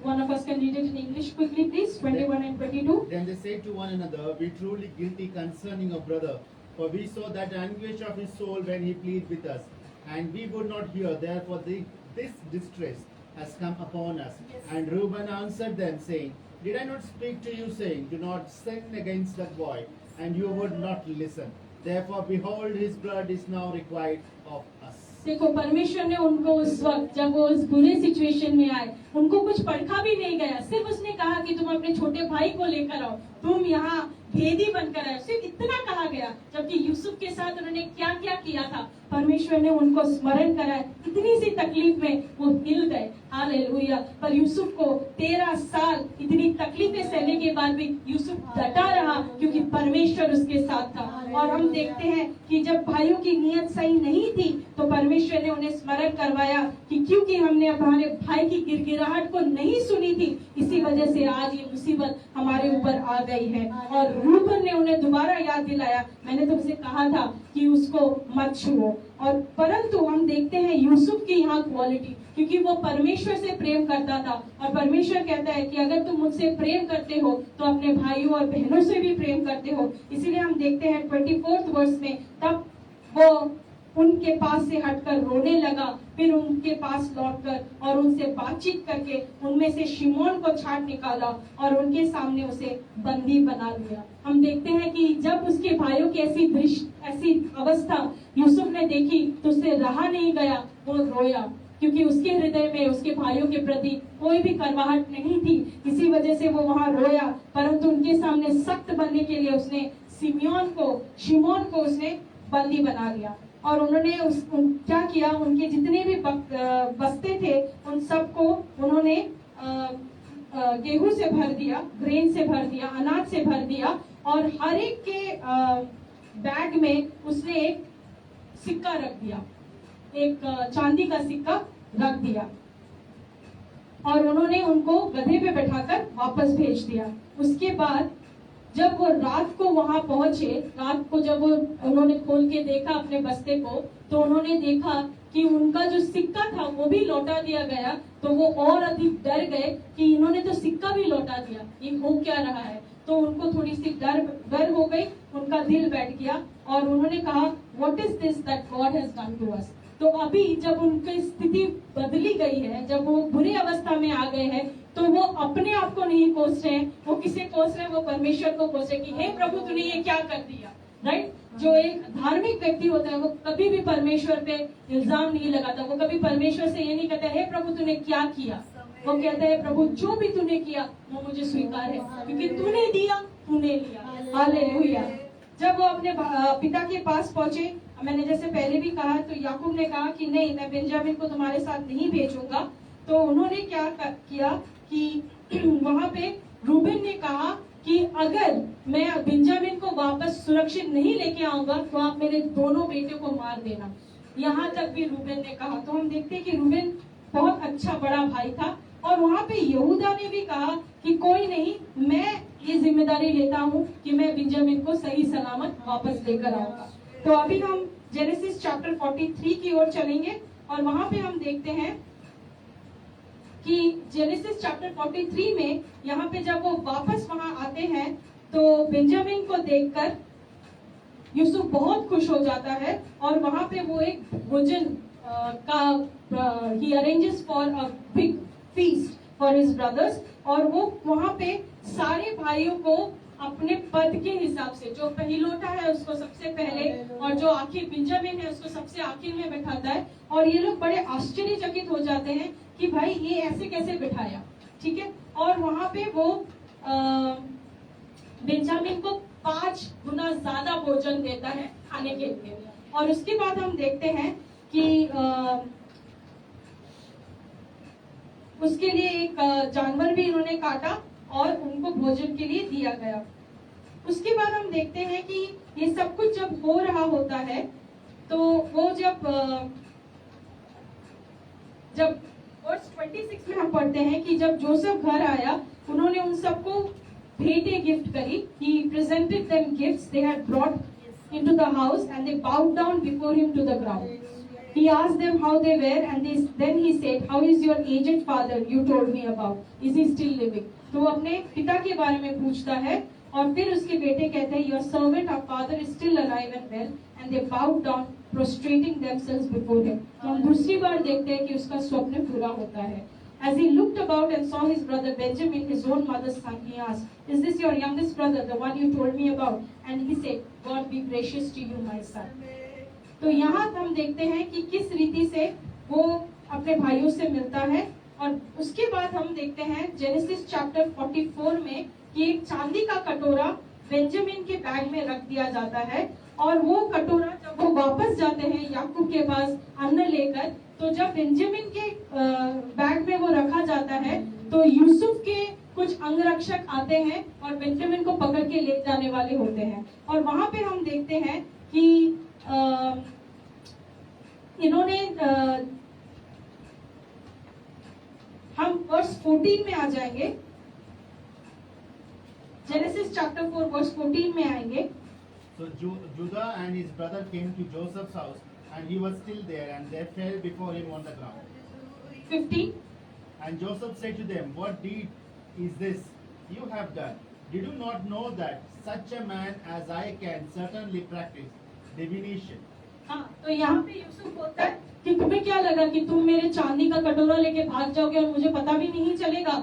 One of us can read it in English quickly, please. 21 and 22. Then they said to one another, we truly guilty concerning our brother, for we saw that anguish of his soul when he pleaded with us, and we would not hear. Therefore this distress has come upon us. And Reuben answered them, saying, did I not speak to you, saying, do not sin against that boy? And you would not listen. Therefore, behold, his blood is now required of us. देखो, परमेश्वर ने उनको उस वक्त जब वो उस बुरे सिचुएशन में आए, उनको कुछ परखा भी नहीं गया, सिर्फ उसने कहा कि तुम अपने छोटे भाई को लेकर आओ, तुम यहाँ भेदी बनकर आए, सिर्फ इतना कहा गया। जबकि यूसुफ के साथ उन्होंने क्या क्या किया था, परमेश्वर ने उनको स्मरण कराया। इतनी सी तकलीफ में वो हिल गए, हालेलुया। पर यूसुफ को 13 साल इतनी तकलीफें सहने के बाद भी यूसुफ डटा रहा, क्योंकि परमेश्वर उसके साथ था। और हम देखते हैं कि जब भाइयों की नीयत सही नहीं थी, तो परमेश्वर ने उन्हें स्मरण करवाया कि क्योंकि हमने हमारे भाई की गिड़गिड़ाहट को नहीं सुनी थी, इसी वजह से आज ये मुसीबत हमारे ऊपर आ गई है। और रूबन ने उन्हें दोबारा याद दिलाया, मैंने तुमसे कहा था कि उसको मत छुओ। और परंतु हम देखते हैं यूसुफ की यहाँ क्वालिटी, क्योंकि वो परमेश्वर से प्रेम करता था, और परमेश्वर कहता है कि अगर तुम मुझसे प्रेम करते हो तो अपने भाइयों और बहनों से भी प्रेम करते हो। इसीलिए हम देखते हैं 24 वर्ष में, तब वो उनके पास से हटकर रोने लगा, फिर उनके पास लौटकर और उनसे बातचीत करके उनमें से शिमोन को छांट निकाला और उनके सामने उसे बंदी बना लिया। हम देखते हैं कि जब उसके भाइयों की ऐसी अवस्था यूसुफ ने देखी तो उससे रहा नहीं गया, वो रोया, क्योंकि उसके हृदय में उसके भाइयों के प्रति कोई भी करवाहट नहीं थी। इसी वजह से वो वहां रोया, परंतु उनके सामने सख्त बनने के लिए उसने शिमोन को उसने बंदी बना लिया। और उन्होंने क्या किया, उनके जितने भी बस्ते थे उन सबको उन्होंने गेहूं से भर दिया, ग्रेन से भर दिया, अनाज से भर दिया, और हर एक के बैग में उसने एक सिक्का रख दिया, एक चांदी का सिक्का रख दिया और उन्होंने उनको गधे पे बैठाकर वापस भेज दिया। उसके बाद जब वो रात को वहां पहुंचे, रात को जब उन्होंने खोल के देखा अपने बस्ते को, तो उन्होंने देखा कि उनका जो सिक्का था वो भी लौटा दिया गया। तो वो और अधिक डर गए कि इन्होंने तो सिक्का भी लौटा दिया, ये हो क्या रहा है। तो उनको थोड़ी सी डर हो गई, उनका दिल बैठ गया और उन्होंने कहा, what is this that God has done to us. तो अभी जब उनकी स्थिति बदली गई है, जब वो बुरी अवस्था में आ गए हैं, तो वो अपने आप को नहीं कोस रहे हैं, वो किसे कोस रहे हैं, वो परमेश्वर को कोस रहे हैं कि हे प्रभु तूने ये क्या कर दिया। राइट, जो एक धार्मिक व्यक्ति होता है वो कभी भी परमेश्वर पे इल्जाम नहीं लगाता, वो कभी परमेश्वर से ये नहीं कहता हे प्रभु तूने क्या किया। वो कहता है प्रभु जो भी तूने किया वो मुझे स्वीकार है, क्योंकि तूने दिया तूने लिया। हालेलुया। जब वो अपने पिता के पास पहुंचे, मैंने जैसे पहले भी कहा, तो याकूब ने कहा कि नहीं, मैं बेंजामिन को तुम्हारे साथ नहीं भेजूंगा। तो उन्होंने क्या किया कि वहां पे रूबेन ने कहा कि अगर मैं बेंजामिन को वापस सुरक्षित नहीं लेके आऊंगा तो आप मेरे दोनों बेटे को मार देना। यहाँ तक भी रूबेन ने कहा। तो हम देखते हैं कि रूबेन बहुत अच्छा बड़ा भाई था। और वहां पे यहूदा ने भी कहा कि कोई नहीं, मैं ये जिम्मेदारी लेता हूँ कि मैं बेंजामिन को सही सलामत वापस लेकर आऊंगा। तो अभी हम जेनेसिस चैप्टर 43 की ओर चलेंगे और वहां पे हम देखते हैं कि जेनेसिस चैप्टर 43 में यहाँ पे जब वो वापस वहां आते हैं तो बेंजामिन को देखकर यूसुफ बहुत खुश हो जाता है और वहां पे वो एक भोजन का he arranges for a big feast for his brothers. और वो वहां पे सारे भाइयों को अपने पद के हिसाब से, जो पहिलोटा है उसको सबसे पहले और जो आखिर बेंजामिन है उसको सबसे आखिर में बैठाता है। और ये लोग बड़े आश्चर्यचकित हो जाते हैं कि भाई ये ऐसे कैसे बिठाया, ठीक है। और वहां पे वो बेंजामिन को 5 गुना ज्यादा भोजन देता है खाने के लिए। और उसके बाद हम देखते हैं कि उसके लिए एक जानवर भी इन्होंने काटा और उनको भोजन के लिए दिया गया। उसके बाद हम देखते हैं कि ये सब कुछ जब हो रहा होता है तो वो जब वर्स 26 में हम पढ़ते हैं कि जब जोसेफ घर आया उन्होंने उन सबको भेंटें गिफ्ट करी। He presented them gifts they had brought into the house and they bowed down before him to the ground. He asked them how they were and then he said, how is your aged father you told me about? Is he still living? तो वो अपने पिता के बारे में पूछता है और फिर उसके बेटे कहते हैं, your servant our father is still alive and well, and they bowed down prostrating themselves before him. तो हम दूसरी बार देखते हैं कि उसका स्वप्न पूरा होता है। As he looked about and saw his brother Benjamin, his own mother's son, he asked, is this your youngest brother, the one you told me about? And he said, God be gracious to you, my son. तो यहाँ हम देखते हैं कि किस रीति से वो अपने भाइयों से मिलता है। और उसके बाद हम देखते हैं जेनेसिस चैप्टर 44 में कि एक चांदी का कटोरा बेंजामिन के बैग में रख दिया जाता है। और वो कटोरा जब वो वापस जाते हैं याकूब के पास अन्न लेकर, तो जब बेंजामिन के बैग में वो रखा जाता है तो यूसुफ के कुछ अंगरक्षक आते हैं और बेंजामिन को पकड़ के ले जाने वाले होते हैं। और वहां पे हम देखते हैं कि इन्होंने हम वर्स 14 में आ जाएंगे, जेनेसिस चैप्टर 4 वर्स 14 में आएंगे। So Judah and his brother came to Joseph's house, and he was still there, and they fell before him on the ground. 15. And Joseph said to them, what deed is this you have done? Did you not know that such a man as I can certainly practice divination? हाँ, तो यहाँ पे यूसुफ बोलता है कि तुम्हें क्या लगा कि तुम मेरे चांदी का कटोरा लेके भाग जाओगे और मुझे पता भी नहीं चलेगा।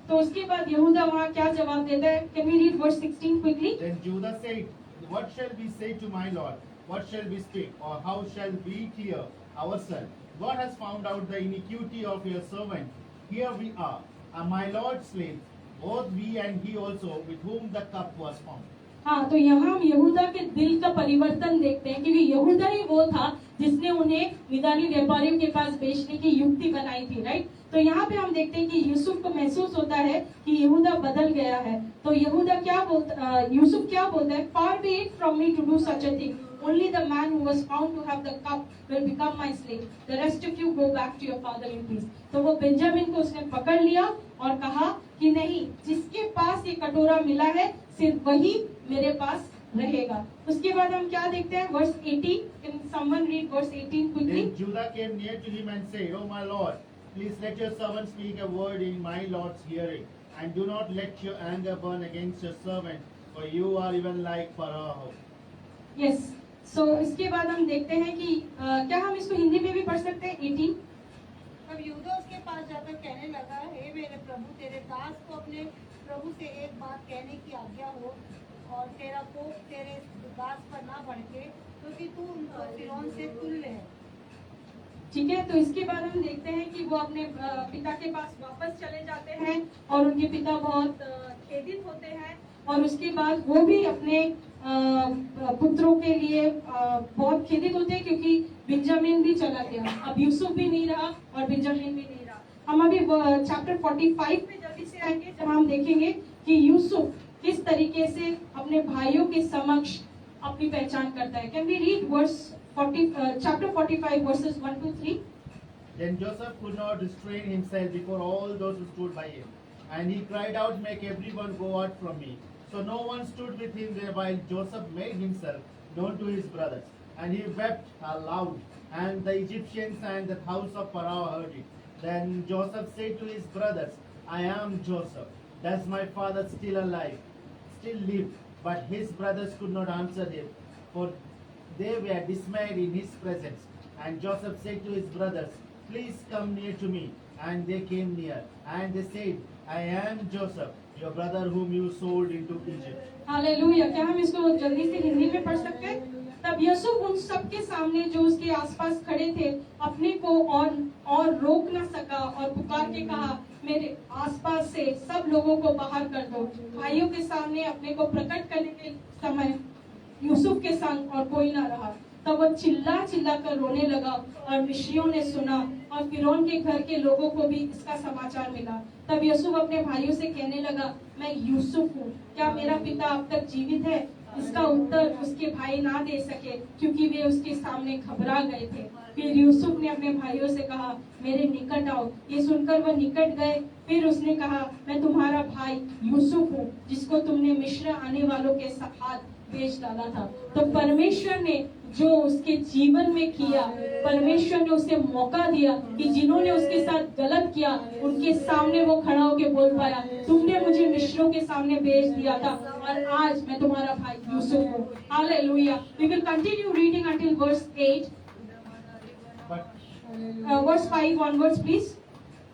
तो उसके बाद यहूदा वहाँ क्या जवाब देता है? Can we read verse 16 quickly? Then Judah said, what shall we say to my lord? What shall we speak? Or how shall we clear ourselves? God has found out the iniquity of your servant. Here we are, my lord's slaves, both we and he also, with whom the cup was found. हाँ, तो यहाँ हम यहूदा के दिल का परिवर्तन देखते हैं क्योंकि यहूदा ही वो था जिसने उन्हें मिदानी व्यापारियों के पास बेचने की युक्ति बनाई थी। राइट, तो यहाँ पे हम देखते हैं कि यूसुफ को महसूस होता है कि यहूदा बदल गया है। तो यहूदा क्या बोलता, यूसुफ क्या बोलता है, far be it from me to do such a thing. Only the man who was found to have the cup will become my slave. The rest of you go back to your father in peace. तो वो Benjamin को उसने पकड़ लिया और कहा कि नहीं, जिसके पास ये कटोरा मिला है सिर्फ वही मेरे पास रहेगा। उसके बाद हम क्या देखते हैं, verse 18, can someone read verse 18 quickly? Then Judah came near to him and said, "O my Lord, please let your servant speak a word in my Lord's hearing, and do not let your anger burn against your servant, for you are even like Pharaoh." Yes. So इसके बाद हम देखते हैं कि क्या हम इसको हिंदी में भी पढ़ सकते हैं? 18। तब यहूदा उसके पास जाकर कहने लगा, हे मेरे प्रभु, तेरे दास को अपने प्रभु से एक बात कहने की आज्ञा हो, और तेरा कोप तेरे दास पर ना भड़के, क्योंकि तू उनको फिरौन से तुल्य है। ठीक है, तो इसके बाद हम देखते हैं कि वो अपने पिता के पास वापस चले जाते हैं और उनके पिता बहुत खेदित होते हैं, और उसके बाद वो भी अपने पुत्रों के लिए बहुत खेदित होते हैं, क्योंकि बेंजामिन भी चला गया। अब यूसुफ भी नहीं रहा और बेंजामिन भी नहीं रहा। हम अभी चैप्टर 45 में जल्दी से आएंगे, जहाँ हम देखेंगे कि यूसुफ किस तरीके से अपने भाइयों के समक्ष अपनी पहचान करता है। Can we read verse 40, chapter 45 verses 1 to 3? Then Joseph could not restrain himself before all those who stood by him, and he cried out, "Make everyone go out from me." So no one stood with him there while Joseph made himself known to his brothers. And he wept aloud, and the Egyptians and the house of Pharaoh heard it. Then Joseph said to his brothers, "I am Joseph. Does my father still live?" But his brothers could not answer him, for they were dismayed in his presence. And Joseph said to his brothers, "Please come near to me." And they came near, and they said, "I am Joseph, your brother whom you sold into Egypt." Hallelujah. क्या हम इसको जल्दी से हिंदी में पढ़ सकते हैं? तब यूसुफ उन सबके सामने जो उसके आसपास खड़े थे अपने को और रोक न सका, और पुकार के कहा, मेरे आसपास से सब लोगों को बाहर कर दो। भाइयों के सामने अपने को प्रकट करने के समय यूसुफ के संग और कोई ना रहा। तब वो चिल्ला चिल्ला कर रोने लगा, और मिस्रियों ने सुना, और फिरौन के घर के लोगों को भी इसका समाचार मिला। तब यूसुफ अपने भाइयों से कहने लगा, मैं यूसुफ हूँ, क्या मेरा पिता अब तक जीवित है? इसका उत्तर उसके भाई ना दे सके, क्योंकि वे उसके सामने घबरा गए थे। फिर यूसुफ ने अपने भाइयों से कहा, मेरे निकट आओ। ये सुनकर वह निकट गए। फिर उसने कहा, मैं तुम्हारा भाई यूसुफ हूँ, जिसको तुमने मिस्र आने वालों के हाथ बेच डाला था। तो परमेश्वर ने जो उसके जीवन में किया, परमेश्वर ने उसे मौका दिया कि जिन्होंने उसके साथ गलत किया उनके सामने वो खड़ा होकर बोल पाया, तुमने मुझे मिस्रों के सामने बेच दिया था, और आज मैं तुम्हारा भाई यूसुफ हूँ। Hallelujah. We will continue reading until verse 8. Verse 5 onwards, please.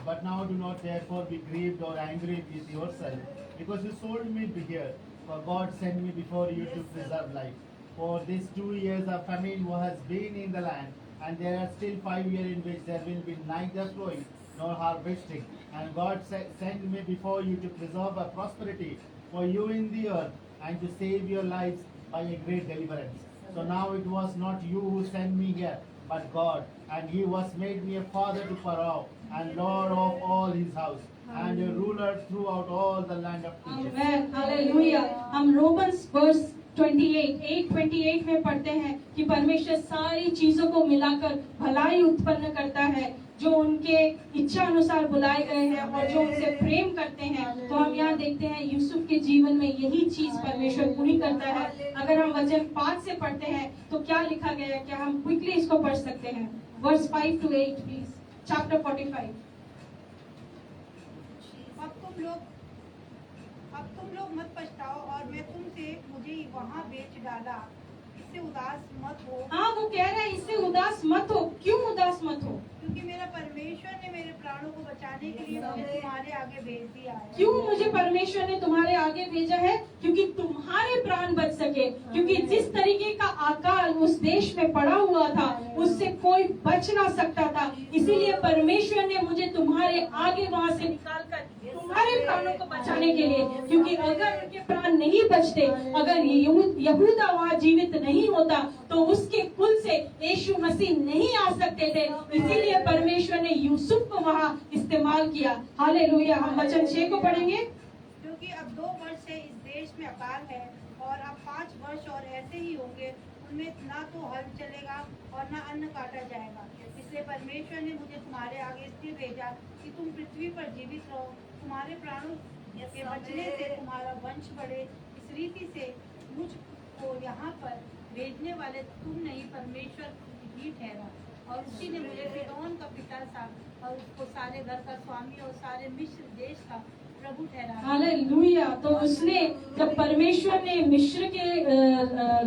But now do not therefore be grieved or angry with yourself, because you sold me here. For God sent me before you to preserve life. For these 2 years of famine has been in the land, and there are still 5 years in which there will be neither plowing nor harvesting. And God sent me before you to preserve a prosperity for you in the earth, and to save your lives by a great deliverance. So now it was not you who sent me here, but God, and He was made me a father to Pharaoh, and Lord of all his house, and a ruler throughout all the land of Egypt. Amen. Hallelujah. हम Romans verse 8:28 में पढ़ते हैं कि परमेश्वर सारी चीजों को मिलाकर भलाई उत्पन्न करता है, जो उनके इच्छा अनुसार बुलाए गए हैं और जो उनसे प्रेम करते हैं। तो हम यहाँ देखते हैं यूसुफ के जीवन में यही चीज परमेश्वर पूरी करता है। अगर हम वचन 5 से पढ़ते हैं तो क्या लिखा गया है, क्या हम क्विकली इसको पढ़ सकते हैं? Verse 5 to 8 please, chapter 45। अब तुम लोग मत पछताओ, और मैं तुमसे मुझे वहाँ बेच डाला, इससे उदास मत हो। हाँ, वो कह रहा है इससे उदास मत हो। क्यों उदास मत हो? क्योंकि मेरा परमेश्वर ने मेरे प्राणों को बचाने के लिए मुझे तुम्हारे आगे भेज दिया है। क्यों मुझे परमेश्वर ने तुम्हारे आगे भेजा है? क्योंकि तुम्हारे प्राण बच सके। क्योंकि जिस तरीके का अकाल उस देश में पड़ा हुआ था, उससे कोई बच ना सकता था। इसीलिए परमेश्वर ने मुझे तुम्हारे आगे वहाँ से निकाल कर तुम्हारे प्राणों को बचाने के लिए, क्योंकि अगर उनके प्राण नहीं बचते, अगर यहूदा वहाँ जीवित नहीं होता तो उसके कुल से यीशु मसीह नहीं आ सकते थे। इसीलिए परमेश्वर ने यूसुफ को वहाँ इस्तेमाल किया। हालेलुया। हम वचन 6 को पढ़ेंगे। क्योंकि अब 2 वर्ष से इस देश में अकाल है और अब 5 वर्ष और ऐसे ही होंगे, उनमें ना तो हल चलेगा और ना अन्न काटा जाएगा। इसलिए परमेश्वर ने मुझे तुम्हारे आगे इसलिए भेजा कि तुम पृथ्वी पर जीवित रहो, तुम्हारे प्राणों के बचने से तुम्हारा वंश बढ़े। इस रीति से मुझ को यहाँ पर भेजने वाले तुम नहीं, परमेश्वर ही ठहरा। और उसी ने मुझे फिरौन का पिता सा और उसको सारे घर का स्वामी और सारे मिस्र देश का प्रभु ठहरा। हालेलुया। तो उसने, जब परमेश्वर ने मिस्र के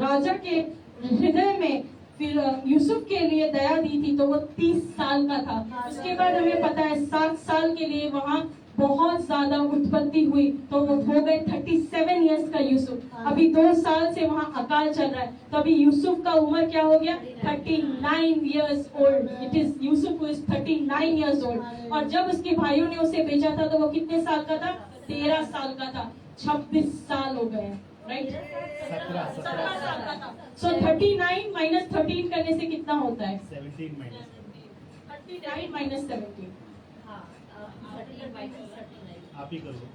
राजा के हृदय में फिर यूसुफ के लिए दया दी थी, तो वो 30 साल का था। उसके बाद हमें पता है 7 साल के लिए वहाँ बहुत ज्यादा उत्पत्ति हुई, तो वो हो गए 37 इयर्स का यूसुफ। अभी 2 साल से वहाँ अकाल चल रहा है, तो अभी यूसुफ का उम्र क्या हो गया? 39 years old. It is Yusuf who is 39 years old. और जब उसके भाइयों ने उसे भेजा था तो वो कितने साल का था? 13 साल का था। 26 साल हो गए, राइट? 17 साल का था। सो 39 माइनस 13 करने से कितना होता है? 17 minus 39 माइनस 17, आप ही करो।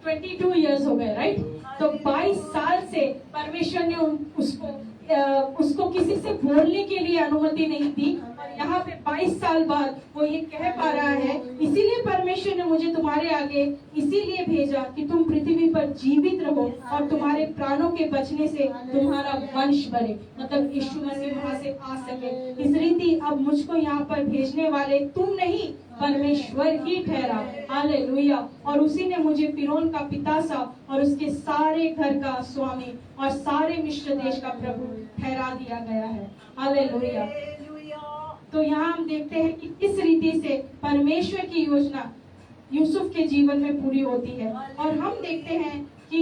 22 इयर्स हो गए, राइट? तो 22 साल से परमेश्वर ने उसको किसी से बोलने के लिए अनुमति नहीं दी, और यहाँ पे 22 साल बाद वो ये कह पा रहा है, इसीलिए परमेश्वर ने मुझे तुम्हारे आगे इसीलिए भेजा कि तुम पृथ्वी पर जीवित रहो और तुम्हारे प्राणों के बचने से तुम्हारा वंश बढ़े, मतलब यीशु मसीह वहाँ से आ सके। इस रीति अब मुझको यहाँ पर भेजने वाले तुम नहीं, परमेश्वर ही ठहरा। हालेलुया। और उसी ने मुझे फिरौन का पिता सा और उसके सारे घर का स्वामी और सारे मिस्र देश का प्रभु ठहरा दिया गया है। हालेलुया। तो यहाँ हम देखते हैं कि किस रीति से परमेश्वर की योजना यूसुफ के जीवन में पूरी होती है। और हम देखते हैं कि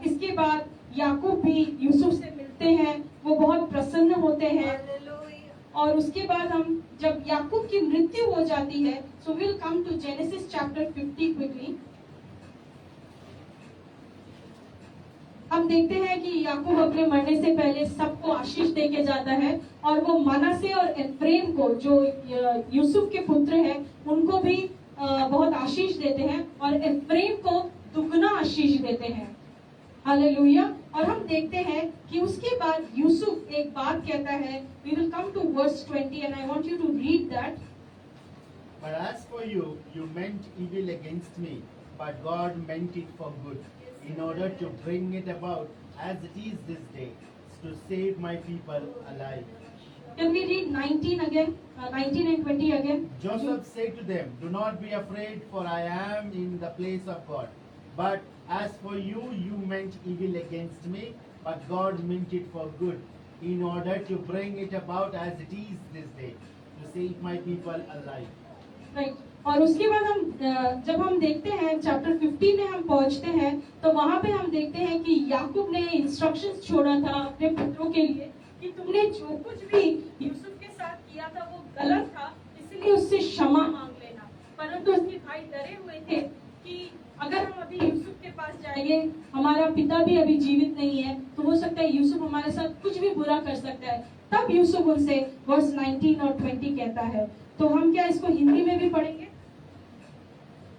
इसके बाद याकूब भी यूसुफ से मिलते हैं, वो बहुत प्रसन्न होते हैं। और उसके बाद हम जब याकूब की मृत्यु हो जाती है, so will come to Genesis chapter 50 quickly. हम देखते हैं कि याकूब अपने मरने से पहले सबको आशीष देके जाता है, और वो मनासे और एफ्रेम को, जो यूसुफ के पुत्र हैं, उनको भी बहुत आशीष देते हैं, और एफ्रेम को दुगना आशीष देते हैं। हालेलुया। और हम देखते हैं कि उसके बाद यूसुफ एक बात कहता है। We will come to verse 20 and I want you to read that. But as for you, you meant evil against me, but God meant it for good, in order to bring it about as it is this day, to save my people alive. Can we read 19 again? 19 and 20 again. Joseph said to them, do not be afraid, for I am in the place of God. But as for you, you meant evil against me, but God meant it for good, in order to bring it about as it is this day, to save my people alive. Right. और उसके बाद हम जब हम देखते हैं chapter 50 में हम पहुंचते हैं, तो वहां पे हम देखते हैं कि याकूब ने इंस्ट्रक्शंस छोड़ा था अपने पुत्रों के लिए कि तुमने जो कुछ भी यूसुफ के साथ किया था वो गलत था, इसलिए उससे क्षमा मांग लेना। परंतु उसके भाई डरे हुए थे कि अगर हम अभी यूसुफ के पास जाएंगे, हमारा पिता भी अभी जीवित नहीं है, तो हो सकता है यूसुफ हमारे साथ कुछ भी बुरा कर सकता है। तब यूसुफ उनसे वर्स 19 और 20 कहता है। तो हम क्या इसको हिंदी में भी पढ़ेंगे?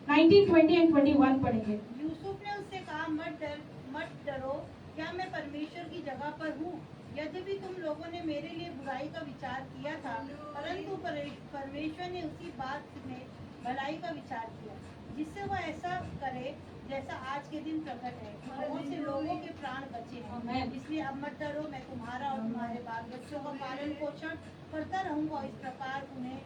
19, 20 and 21 पढ़ेंगे। यूसुफ ने उससे कहा, मत डरो, क्या मैं परमेश्वर की जगह पर हूँ? यद्यपि तुम लोगों ने मेरे लिए बुराई का विचार किया था, परंतु परमेश्वर ने उसी बात में भलाई का विचार किया, जिससे वह ऐसा करे जैसा आज के दिन प्रकट है, बहुत से लोगों के प्राण बचे हैं। इसलिए अब मत डरो, मैं तुम्हारा और तुम्हारे बाल बच्चों का पालन पोषण करता रहूंगा। इस प्रकार उन्हें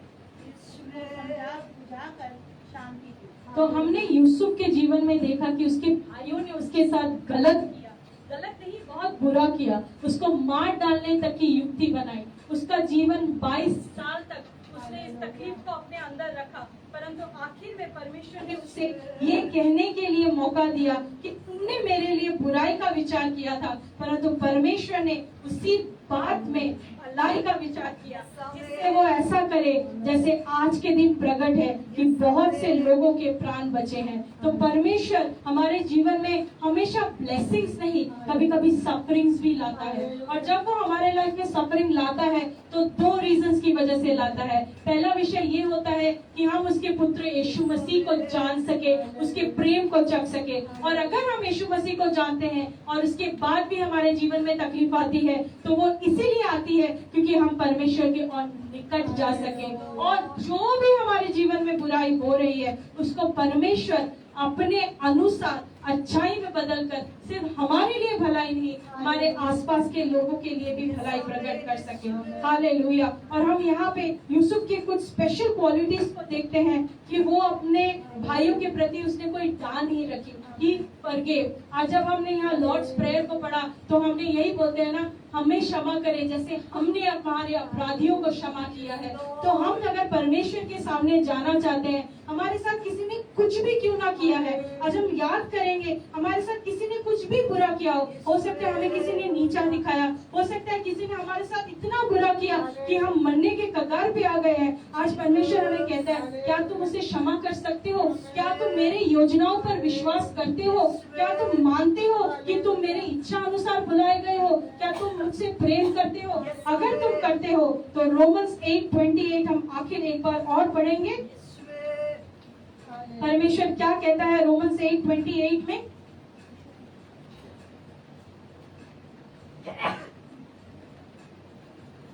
समझा बुझा कर शांति दी। तो हमने यूसुफ के जीवन में देखा कि उसके भाइयों ने उसके साथ गलत किया, गलत नहीं बहुत बुरा किया, उसको मार डालने तक की युक्ति बनाई। उसका जीवन 22 साल तक उसने इस तकलीफ को अपने अंदर रखा, परंतु आखिर में परमेश्वर ने उसे ये कहने के लिए मौका दिया कि तुमने मेरे लिए बुराई का विचार किया था, परंतु परमेश्वर ने उसी बात में भलाई का विचार किया, जिससे वो ऐसा करे जैसे आज के दिन प्रकट है कि बहुत से लोगों के प्राण बचे हैं। तो परमेश्वर हमारे जीवन में हमेशा ब्लेसिंग्स नहीं, कभी कभी सफरिंग्स भी लाता है। और जब वो हमारे लाइफ में सफरिंग लाता है तो 2 रीजंस की वजह से लाता है। पहला विषय ये होता है कि हम उसके पुत्र यीशु मसीह को जान सके, उसके प्रेम को चख सके। और अगर हम यीशु मसीह को जानते हैं और उसके बाद भी हमारे जीवन में तकलीफ आती है तो वो इसीलिए आती है क्योंकि हम परमेश्वर के और निकट जा सके। और जो भी हमारे जीवन में बुराई हो रही है उसको परमेश्वर अपने अनुसार अच्छाई में बदलकर सिर्फ हमारे लिए भलाई नहीं, हमारे आसपास के लोगों के लिए भी भलाई प्रकट कर सके। हालेलुया। और हम यहाँ पे यूसुफ के कुछ स्पेशल क्वालिटीज को देखते हैं कि वो अपने भाइयों के प्रति उसने कोई डाल नहीं रखी, ही फॉरगिव। आज जब हमने यहाँ लॉर्ड्स प्रेयर को पढ़ा तो हमने यही बोलते हैं ना, हमें क्षमा करे जैसे हमने हमारे अपराधियों को क्षमा किया है। तो हम अगर परमेश्वर के सामने जाना चाहते हैं, हमारे साथ किसी ने कुछ भी क्यों ना किया है, आज हम याद करेंगे हमारे साथ किसी ने कुछ भी बुरा किया हो सकता है हमें किसी ने नीचा दिखाया, हो सकता है किसी ने हमारे साथ इतना बुरा किया कि हम मरने के कगार पे आ गए हैं। आज परमेश्वर हमें कहता है, क्या तुम उसे क्षमा कर सकते हो? क्या तुम मेरे योजनाओं पर विश्वास करते हो? क्या तुम मानते हो कि तुम मेरे इच्छा अनुसार बुलाए गए हो? क्या तुम मुझसे प्रेम करते हो? अगर तुम करते हो तो रोमन्स 8:28 हम आखिर एक बार और पढ़ेंगे। परमेश्वर क्या कहता है रोमन्स 8:28 में?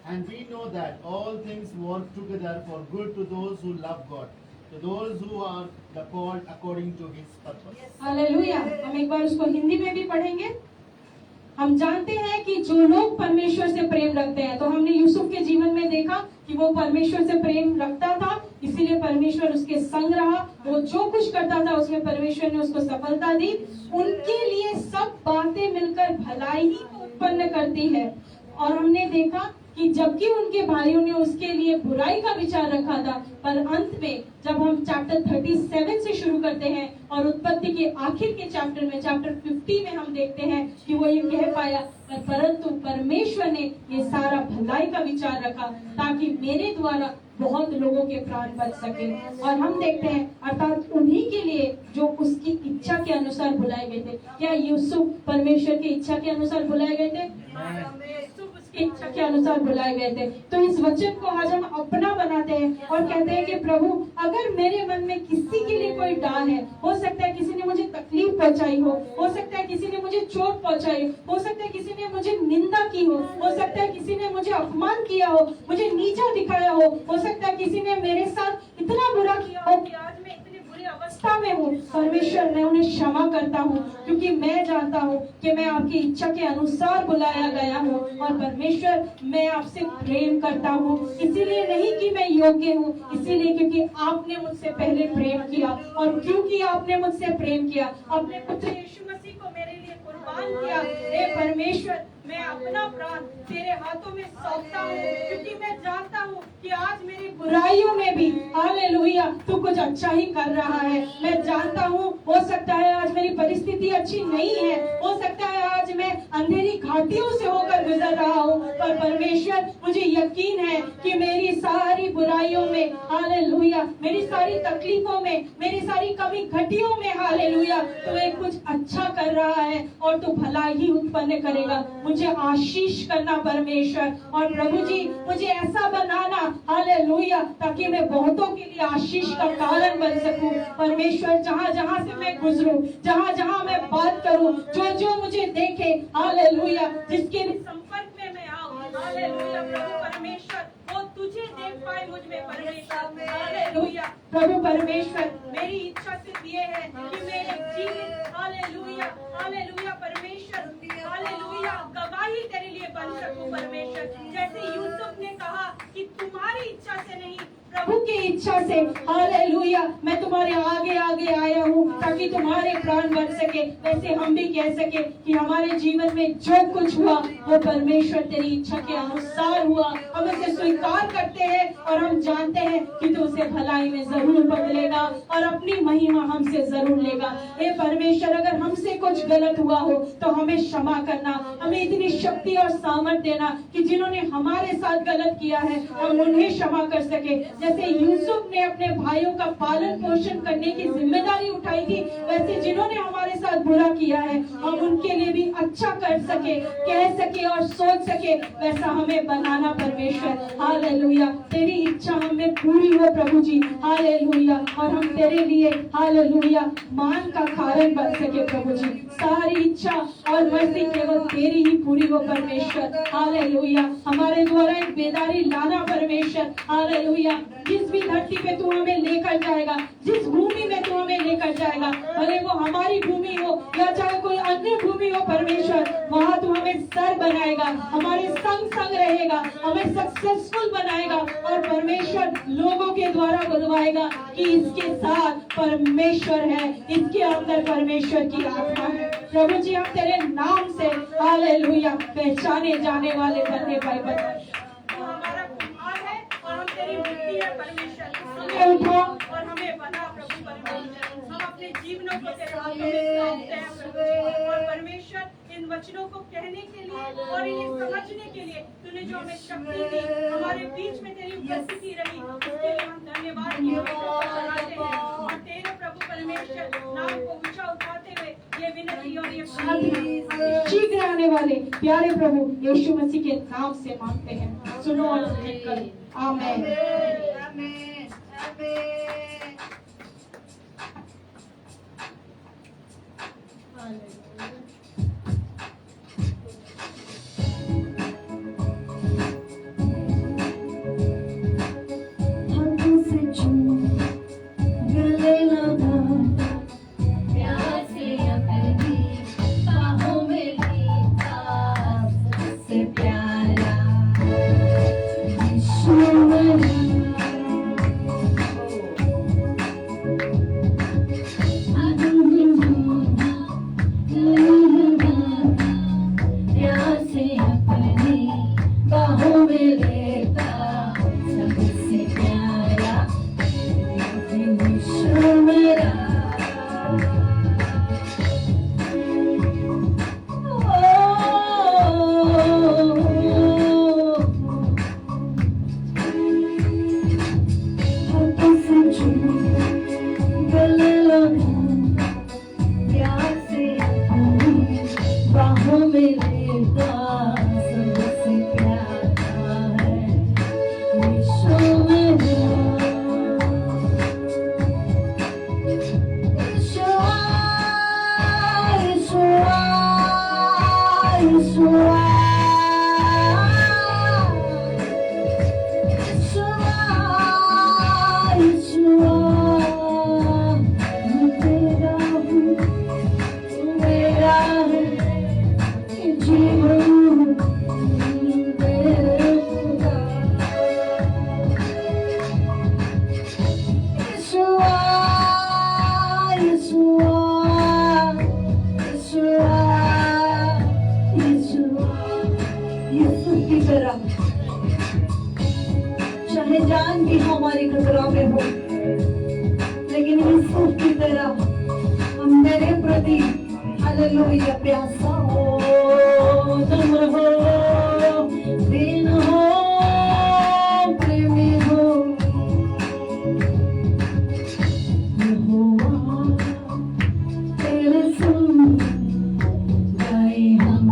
And we know that all things work together for good to those who love God, to those who are the called according to His purpose. Hallelujah. हम एक बार उसको हिंदी में भी पढ़ेंगे। हम जानते हैं कि जो लोग परमेश्वर से प्रेम रखते हैं, तो हमने यूसुफ के जीवन में देखा कि वो परमेश्वर से प्रेम रखता था, इसीलिए परमेश्वर उसके संग रहा। वो जो कुछ करता था उसमें परमेश्वर ने उसको सफलता दी। उनके लिए सब बातें मिलकर भलाई ही उत्पन्न करती है। और हमने देखा कि जबकि उनके भाइयों ने उसके लिए बुराई का विचार रखा था, पर अंत में जब हम चैप्टर 37 से शुरू करते हैं और उत्पत्ति के आखिर के चैप्टर में, चैप्टर 50 में हम देखते हैं कि वो ये कह पाया, परंतु परमेश्वर ने ये सारा भलाई का विचार रखा ताकि मेरे द्वारा बहुत लोगों के प्राण बच सके। और हम देखते हैं अर्थात उन्हीं के लिए जो उसकी इच्छा के अनुसार बुलाए गए थे। क्या यूसुफ परमेश्वर की इच्छा के अनुसार बुलाए गए थे? उसकी इच्छा के अनुसार बुलाए गए थे। तो इस वचन को आज हम अपना बनाते हैं और कहते हैं कि प्रभु, अगर मेरे मन में किसी के लिए कोई डाल है, हो सकता है किसी ने मुझे तकलीफ पहुंचाई हो सकता है किसी ने मुझे चोट पहुंचाई हो सकता है किसी ने मुझे निंदा की हो सकता है किसी ने मुझे अपमान किया हो, मुझे नीचा दिखाया हो सकता है किसी ने मेरे साथ इतना बुरा किया हो कि आज मैं इतनी बुरी अवस्था में हूँ। परमेश्वर, मैं उन्हें क्षमा करता हूँ क्योंकि मैं जानता हूँ कि मैं आपकी इच्छा के अनुसार बुलाया गया हूँ। और परमेश्वर, मैं आपसे प्रेम करता हूँ, इसीलिए नहीं कि मैं योग्य हूँ, इसीलिए क्योंकि आपने मुझसे पहले प्रेम किया। और क्योंकि आपने मुझसे प्रेम किया, अपने पुत्र यीशु मसीह को मेरे लिए कुर्बान किया। हे परमेश्वर, मैं अपना प्राण तेरे हाथों में सौंपता हूँ क्योंकि मैं जानता हूँ कि आज मेरी बुराइयों में भी हालेलुया तू कुछ अच्छा ही कर रहा है। मैं जानता हूँ, हो सकता है आज मेरी परिस्थिति अच्छी नहीं है, हो सकता है आज मैं अंधेरी घाटियों से होकर गुजर रहा हूँ, पर परमेश्वर, मुझे यकीन है कि मेरी सारी बुराइयों में हालेलुया, मेरी सारी तकलीफों में, मेरी सारी कमी घटियों में हालेलुया तू एक कुछ अच्छा कर रहा है और तू भलाई ही उत्पन्न करेगा। मुझे आशीष करना परमेश्वर, और प्रभु जी मुझे ऐसा बनाना हालेलुया ताकि मैं बहुतों के लिए आशीष का कारण बन सकूं। परमेश्वर, जहाँ जहाँ से मैं गुजरूं, जहाँ जहाँ मैं बात करूं, जो जो मुझे देखे हालेलुया, जिसके भी संपर्क में मैं आऊं हालेलुया, प्रभु परमेश्वर, वो तुझे देख पाए मुझ में परमेश्वर हालेलुया। प्रभु परमेश्वर, मेरी इच्छा सिर्फ ये है कि मेरे जीवन हालेलुया हालेलुया परमेश्वर हालेलुया गवाही तेरे लिए बन सकूं परमेश्वर। जैसे यूसुफ ने कहा कि तुम्हारी इच्छा से नहीं, प्रभु की इच्छा से हालेलुया मैं तुम्हारे आगे आगे आया हूँ ताकि तुम्हारे प्राण बच सके, वैसे हम भी कह सके कि हमारे जीवन में जो कुछ हुआ वो परमेश्वर तेरी इच्छा के अनुसार हुआ। हम उसे स्वीकार करते हैं और हम जानते हैं कि तू उसे भलाई में जरूर बदलेगा और अपनी महिमा हमसे जरूर लेगा। हे परमेश्वर, अगर हमसे कुछ गलत हुआ हो तो हमें क्षमा करना, हमें इतनी शक्ति और सामर्थ देना कि जिन्होंने हमारे साथ गलत किया है हम उन्हें क्षमा कर सके। जैसे यूसुफ ने अपने भाइयों का पालन पोषण करने की जिम्मेदारी उठाई थी, वैसे जिन्होंने हमारे साथ बुरा किया है हम उनके लिए भी अच्छा कर सके, कह सके और सोच सके, वैसा हमें बनाना परमेश्वर। हालेलुया, तेरी इच्छा हमें पूरी हो प्रभु जी। हालेलुया, और हम तेरे लिए हालेलुया मान का कारण बन सके प्रभु जी। सारी इच्छा और मर्जी केवल तेरी ही पूरी हो परमेश्वर। हालेलुया, हमारे द्वारा एक बेदारी लाना परमेश्वर। हालेलुया, जिस भी धरती पे तू हमें लेकर जाएगा, जिस भूमि में तू हमें लेकर जाएगा, भले वो हमारी भूमि हो या चाहे कोई अन्य भूमि हो परमेश्वर, वहाँ तू हमें सर बनाएगा, हमारे संग संग रहेगा, हमें सक्सेसफुल बनाएगा और परमेश्वर लोगों के द्वारा बुलवाएगा कि इसके साथ परमेश्वर है, इसके अंदर परमेश्वर की आत्मा है। प्रभु जी, हम तेरे नाम से हालेलुया पहचाने जाने वाले बनने पाए हमारा कुमार है और हम तेरी मिट्टी है परमेश्वर। हमें उठा और हमें बना प्रभु परमेश्वर। हम अपने जीवनों को तेरे हाथों में सौंपते हैं प्रभु जी। और परमेश्वर, इन वचनों को कहने के लिए और इन्हें समझने के लिए तूने जो हमें शक्ति दी, हमारे बीच में तेरी उपस्थिति रही, उसके लिए हम धन्यवाद चढ़ाते हैं और तेरे प्रभु परमेश्वर नाम को ऊंचा उठाते हुए ये विनती और ये प्रार्थना शीघ्र आने वाले प्यारे प्रभु यीशु मसीह के नाम से मांगते हैं। सुनो और सुनकर आमीन। आमीन, चाहे जान भी हमारी खतरा में हो, लेकिन यूसुफ की तरह हम मेरे प्रति हालेलुया प्यासा हो, नम्र हो, दीन हो, प्रेमी हो। यहोवा तेरे सुन गाए हम,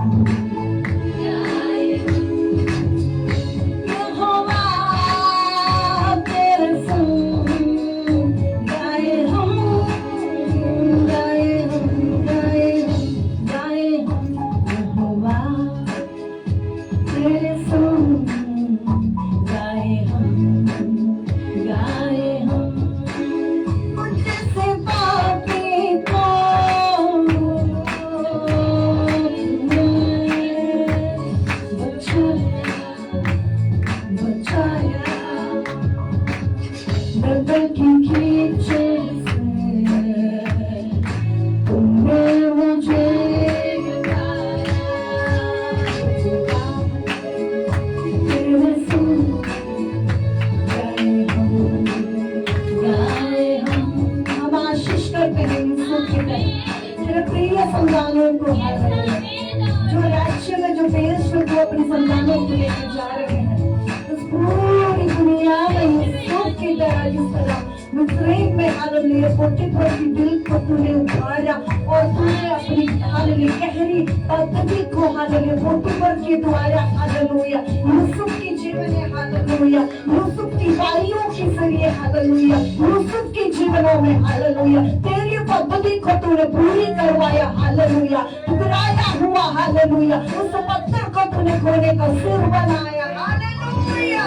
की तरह जिस तरह मिस्रईम में हालेलुया पोतीफर की दिल को तूने उठाया और तूने अपनी हालेलुया गहरी पदवी को हालेलुया पोतीफर के द्वारा हालेलुया यूसुफ के जीवन में हालेलुया यूसुफ की भाइयों के जरिए हालेलुया यूसुफ के जीवनों में हालेलुया तेरी पदवी को तूने पूरी करवाया हालेलुया ठुकराया हुआ हालेलुया उस पत्थर को तूने खोने का सिर बनाया हालेलुया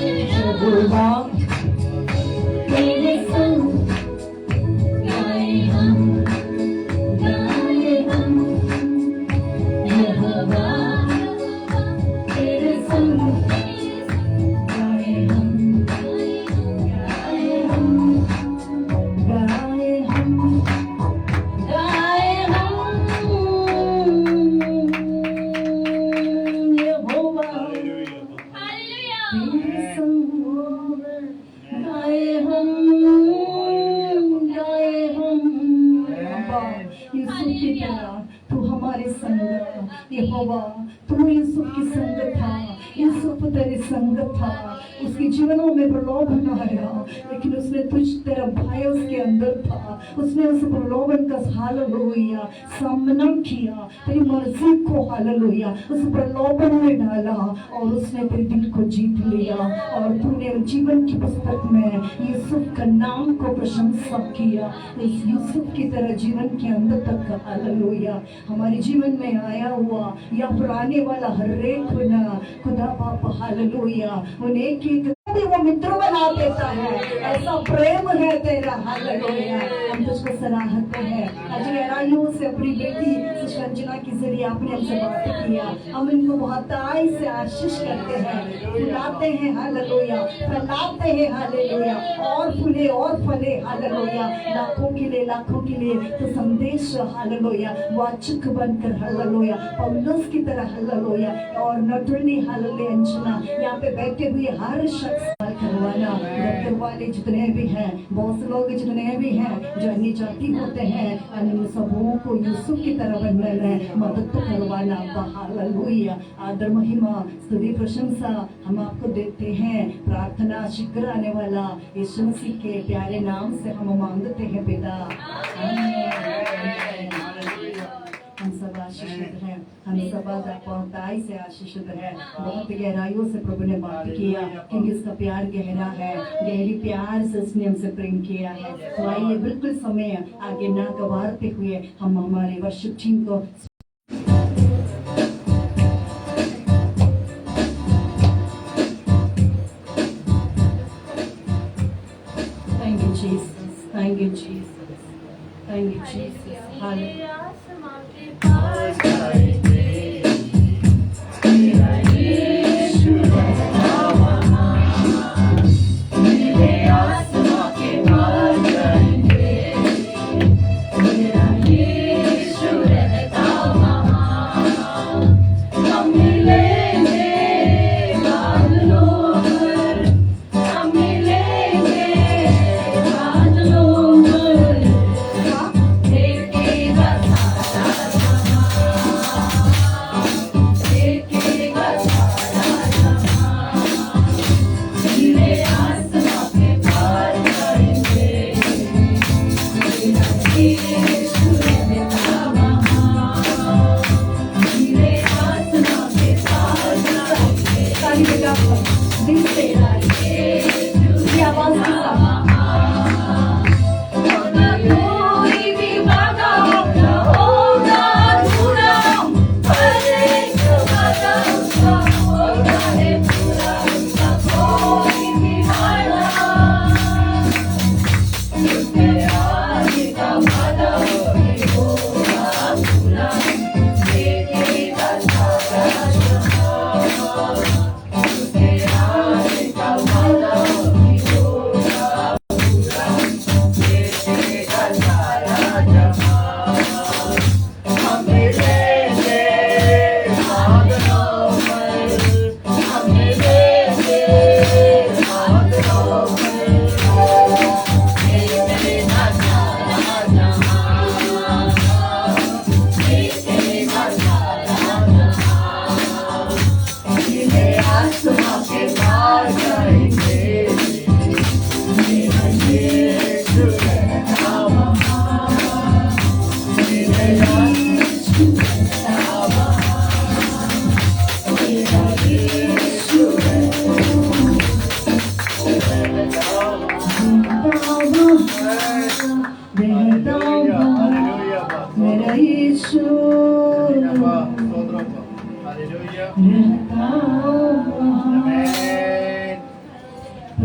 यहोवा तेरे संग गाए हम यहोवा तेरे संग गाए हम यहोवा तेरे संग गाए हम यूसुफ की तरह तू हमारे संग यहोवा तू यूसुफ की संग था यूसुफ तेरे संग था उसके जीवनों में प्रलोभन आया लेकिन उसने तुझ तेरा भाई उसके अंदर था उसने उस प्रलोभन का हालेलुया सामना किया तेरी मर्जी को हालेलुया उस प्रलोभन में डाला और उसने तेरे दिल को जीत लिया और तूने जीवन की पुस्तक में यूसुफ का नाम को प्रशंसा किया इस यूसुफ की तरह जीवन के अंदर तक हालेलुया हमारे जीवन में आया हुआ या फिर आने वाला हर एक खुदा बाप हालेलुया उन्हें की भी वो मित्र बना देता है ऐसा प्रेम है तेरा हालेलुया हम तुझको सराहते हैं आज गहराइयों से अपनी बेटी सुषंजना के जरिए आपने हमसे बात किया हम इनको बहुत आई से आशीष करते हैं फुलाते हैं हालेलुया फैलाते हैं हालेलुया और फूले और फले हालेलुया लाखों के लिए तो संदेश हालेलुया वाचक बनकर हालेलुया पौलुस की तरह हालेलुया और नटुनी हालेलुया अंजना यहाँ पे बैठे हुए हर शख्स करवाना डॉक्टर वाले जितने भी हैं बहुत से लोग जितने भी हैं जो अन्य जाति होते हैं अन्य सबों को यूसुफ की तरह बनने में मदद करवाना हालेलुया आदर महिमा स्तुति प्रशंसा हम आपको देते हैं प्रार्थना शीघ्र आने वाला यीशु मसीह के प्यारे नाम से हम मांगते हैं पिता आमीन। हम सब आशीषित हैं हम सब बहुताई से आशीषित है बहुत गहराइयों से प्रभु ने बात किया क्योंकि उसका प्यार गहरा है गहरी प्यार से उसने हमसे प्रेम किया है तो आइए बिल्कुल समय आगे ना गवारते हुए हम हमारे वर्शिप टीम को Thank you Jesus thank you Jesus thank you Jesus hallelujah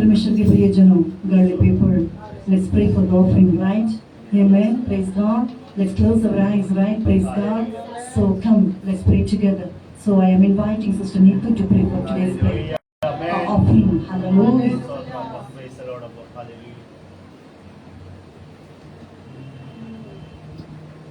परमेश्वर के प्रियजनों, girly people, let's pray for the offering, right? Amen. Praise God. Let's close our eyes, right? Praise God. So come, let's pray together. So I am inviting Sister Neetu to pray for today's prayer. Amen. Offering. Hallelujah. Praise the Lord. Hallelujah.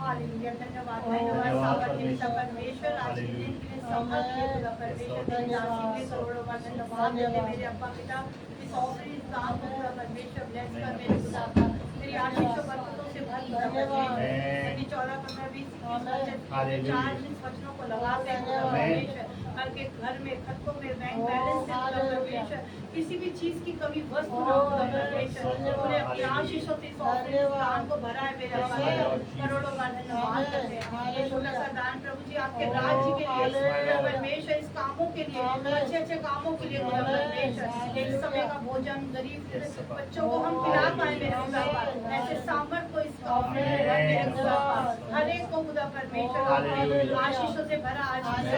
Hallelujah, धन्यवाद धन्यवाद सामर्थ्य परमेश्वर, आज के दिन के लिए समझ के खुदा परमेश्वर तेरी आशीष में करोड़ों बार धन्यवाद देते मेरे अब्बा पिता, इस ऑफरिंग इस दान को खुदा परमेश्वर ब्लेस कर मेरे खुदा का तेरी आशीष और बरकतों से भर खुदा परमेश्वर 14 15 20 21 चार इन वचनों को लगा दे खुदा परमेश्वर, हर के घर में खतों में बैंक बैलेंस से खुदा परमेश्वर किसी भी चीज की कमी वस्तु ना खुदा परमेश्वर तूने अपनी आशीषों से इस ऑफरिंग दान को भरा है मेरे अब्बा करोड़ों बार धन्यवाद करते हैं ये छोटा सा दान प्रभु जी आपके राज्य के लिए खुदा परमेश्वर इस कामों के लिए अच्छे अच्छे कामों के लिए खुदा परमेश्वर एक समय का भोजन गरीब बच्चों को हम खिला पाए मेरे खुदा ऐसे सामर्थ को इस ऑफरिंग में रख मेरे खुदा हर एक को खुदा परमेश्वर आशीषों से भरा आशीष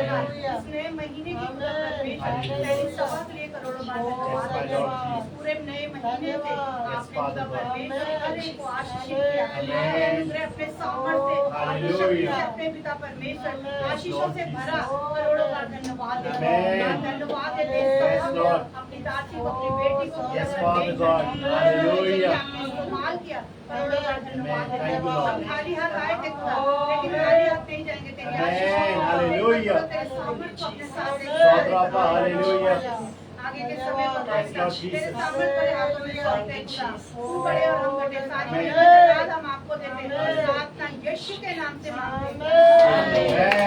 इस नए महीने की खुदा परमेश्वर तेरी सभा के लिए करोड़ों बार धन्यवाद इस पूरे नए महीने में आपने खुदा परमेश्वर हर एक को आशीषित किया अनुग्रह अपने सामर्थ्य से अपने पिता परमेश्वर आशीषों से भरा करोड़ों बार धन्यवाद देते धन्यवाद देते अपनी दासी को अपनी बेटी को आपने इस्तेमाल किया करोड़ों बार धन्यवाद देते हम खाली हाथ आए थे खुदा लेकिन खाली हाथ नहीं जाएंगे तेरी आशीष तेरे सामर्थ्य को अपने साथ आगे के समय तेरे सामने बड़े हाथों में सौंपते खुदा तू बड़े और हम बड़े सारी धन्यवाद हम आपको देते हैं प्रार्थना यीशु के नाम से मांगते हैं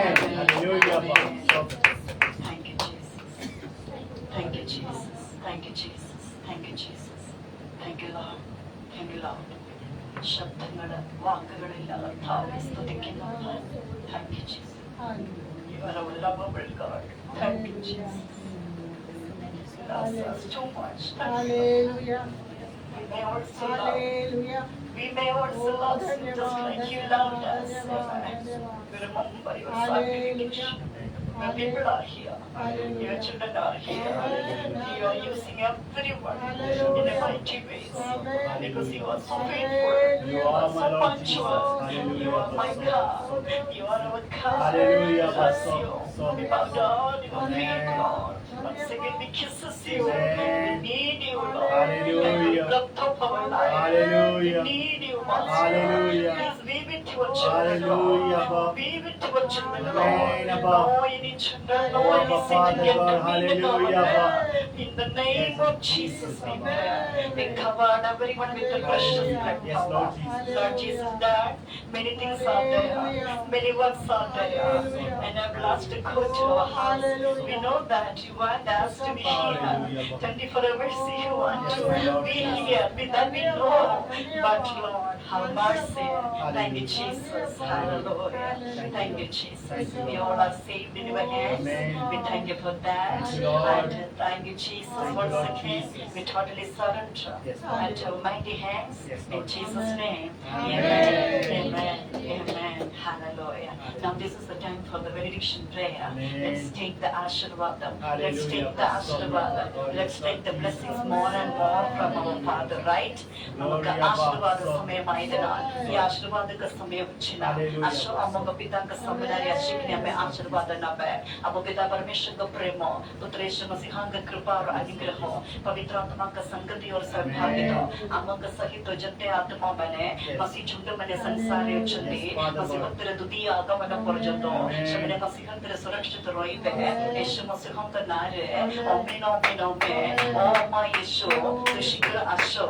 Thank you, Jesus. Thank you, Jesus. Thank you, Jesus. Thank you, Lord. Thank you, Lord. ശബ്ദങ്ങൾ വാക്കുകളില്ലാതെ സ്തുതിക്കുന്നു. Thank you, Jesus. You are our lovable God. Thank you, Jesus. You love us too much. Hallelujah. We may also love. Hallelujah. We may also love you just like you loved us. We remember your sacrifice. The people are here. Your children are here. You are using everyone in a mighty ways. Because you are so faithful. You are so punctual. You are my God. You are our God. We bless you. We bow down in your feet, Lord. Once again we kisses you. We need you, Lord. Like the breath of our life. We need you, Master. Please be with your children, Lord. Be with your children, Lord. No any children, no any sin get to be Lord. In the name of Jesus, we pray. We cover everyone with the precious blood. Yes, Lord Jesus. Lord Jesus, that many things are there, many works are there, and I've lost to go to our house. We know that you want us to be here. 24 hours you want to be here, that we know. But Lord, have mercy. Thank you, Jesus. Hallelujah. Thank you, Jesus. We all are saved in your hands. We thank you for that. And thank you, Jesus. Once again, we totally surrender at your mighty hands. In Jesus' name. Amen. Amen. Amen. Hallelujah. Now this is the time for the benediction prayer. Let's take the Ashirvadam. Let's take the Ashirvadam. Let's take the blessings more and more from our Father, right? നമുക്ക് ആശീർവാദ സമയമായതിനാൽ ഈ ആശീർവാദക സമയം अमोघ पिता का समनारी अशिकने में आशीर्वाद नबे अब पिता परमेश्वर का प्रेम पुत्रेश्वर मसीह का कृपा और अनुग्रह पवित्र आत्मा का संगति और सौभाग्य अमोघ सहित जंते आत्मा बने मसीह झुंड मने संसार चंदी मसीह भक्तर दुदिया आगमन पर्यंत शमने मसीह तेरे सुरक्षित रोई पे यीशु मसीह का नारे आमीन आमीन आमीन ओ माय यीशु तो शीघ्र आशो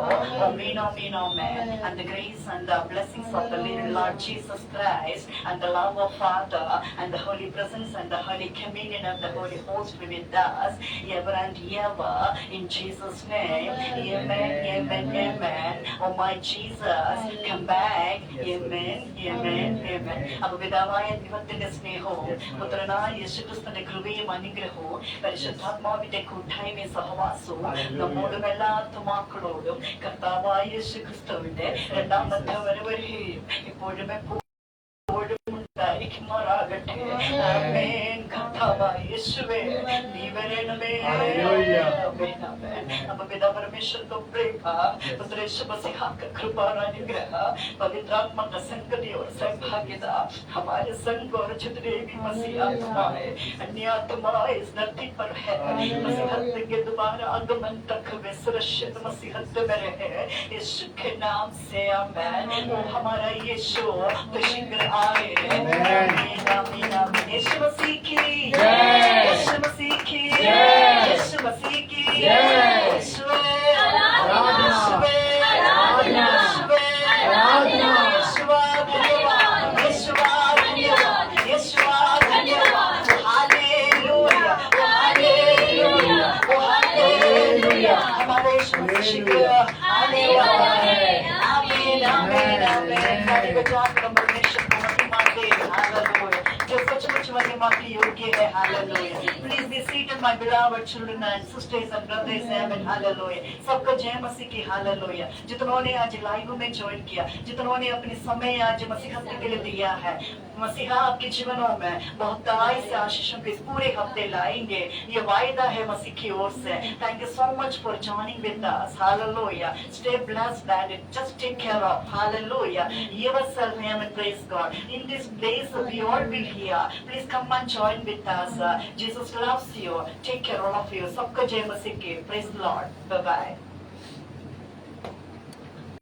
आमीन आमीन आमीन and the grace and the blessings of the living Lord Jesus Christ and the love of Father and the holy presence and the holy communion of the Holy Host be with us ever and ever in Jesus' name. Amen, amen, amen. Oh my Jesus, come back. Amen, amen, amen. अब पितावाय दिवत्तिന്റെ സ്നേഹവും പുത്രനായ യേശുക്രിസ്തുവിന്റെ കൃപയും അനുഗ്രഹവും പരിശുദ്ധാത്മാവിന്റെ കൂട്ടായ്മയും സഹവാസവും നമ്മോടും എല്ലാ ആത്മാക്കളോടും കർത്താവായ യേശുക്രിസ്തുവിന്റെ രണ്ടാമത്തെ വരവരെയും ഇപ്പോഴും എപ്പോഴും ഉണ്ടായിരിക്കുമാറാകട്ടെ. ആമേൻ. കർത്താവായ യേശുവേ നീ വരണമേ. ആമേൻ, ആമേൻ. അപ്പോൾ പിതാ परमेश्वर को प्रेम पुत्र यीशु मसीह का कृपा और अनुग्रह पवित्र आत्मा का संगति और सहभागिता हमारे संग और जितने भी मसीह आत्मा है अन्य आत्मा इस धरती पर है मसीहत के दोबारा आगमन तक वे सुरक्षित मसीहत में रहे यीशु के नाम से आमेन। वो हमारा यीशु तो शीघ्र आए। आमीन आमीन आमीन। यीशु मसीह की यीशु मसीह की यीशु मसीह की यीशु जो सचमुच महिमा के योग्य है। Hallelujah. Please be seated, my beloved children and sisters and brothers. Amen. Hallelujah. सबको जय मसीह की। हालेलुया। जितनों ने आज लाइव में ज्वाइन किया, जितनों ने अपने समय आज मसीहत के लिए दिया है, मसीहा आपके जीवनों में बहुतायत से आशीषों के इस पूरे हफ्ते लाएंगे, ये वायदा है मसीह की ओर से। Thank you so much for joining with us. Hallelujah. Stay blessed and just take care of. Hallelujah. Yourself, amen. Praise God. In these days we all will hear. Please come and join with us. Jesus loves you. Take care all of you. सबको जय मसीह की। Praise the Lord. Bye bye.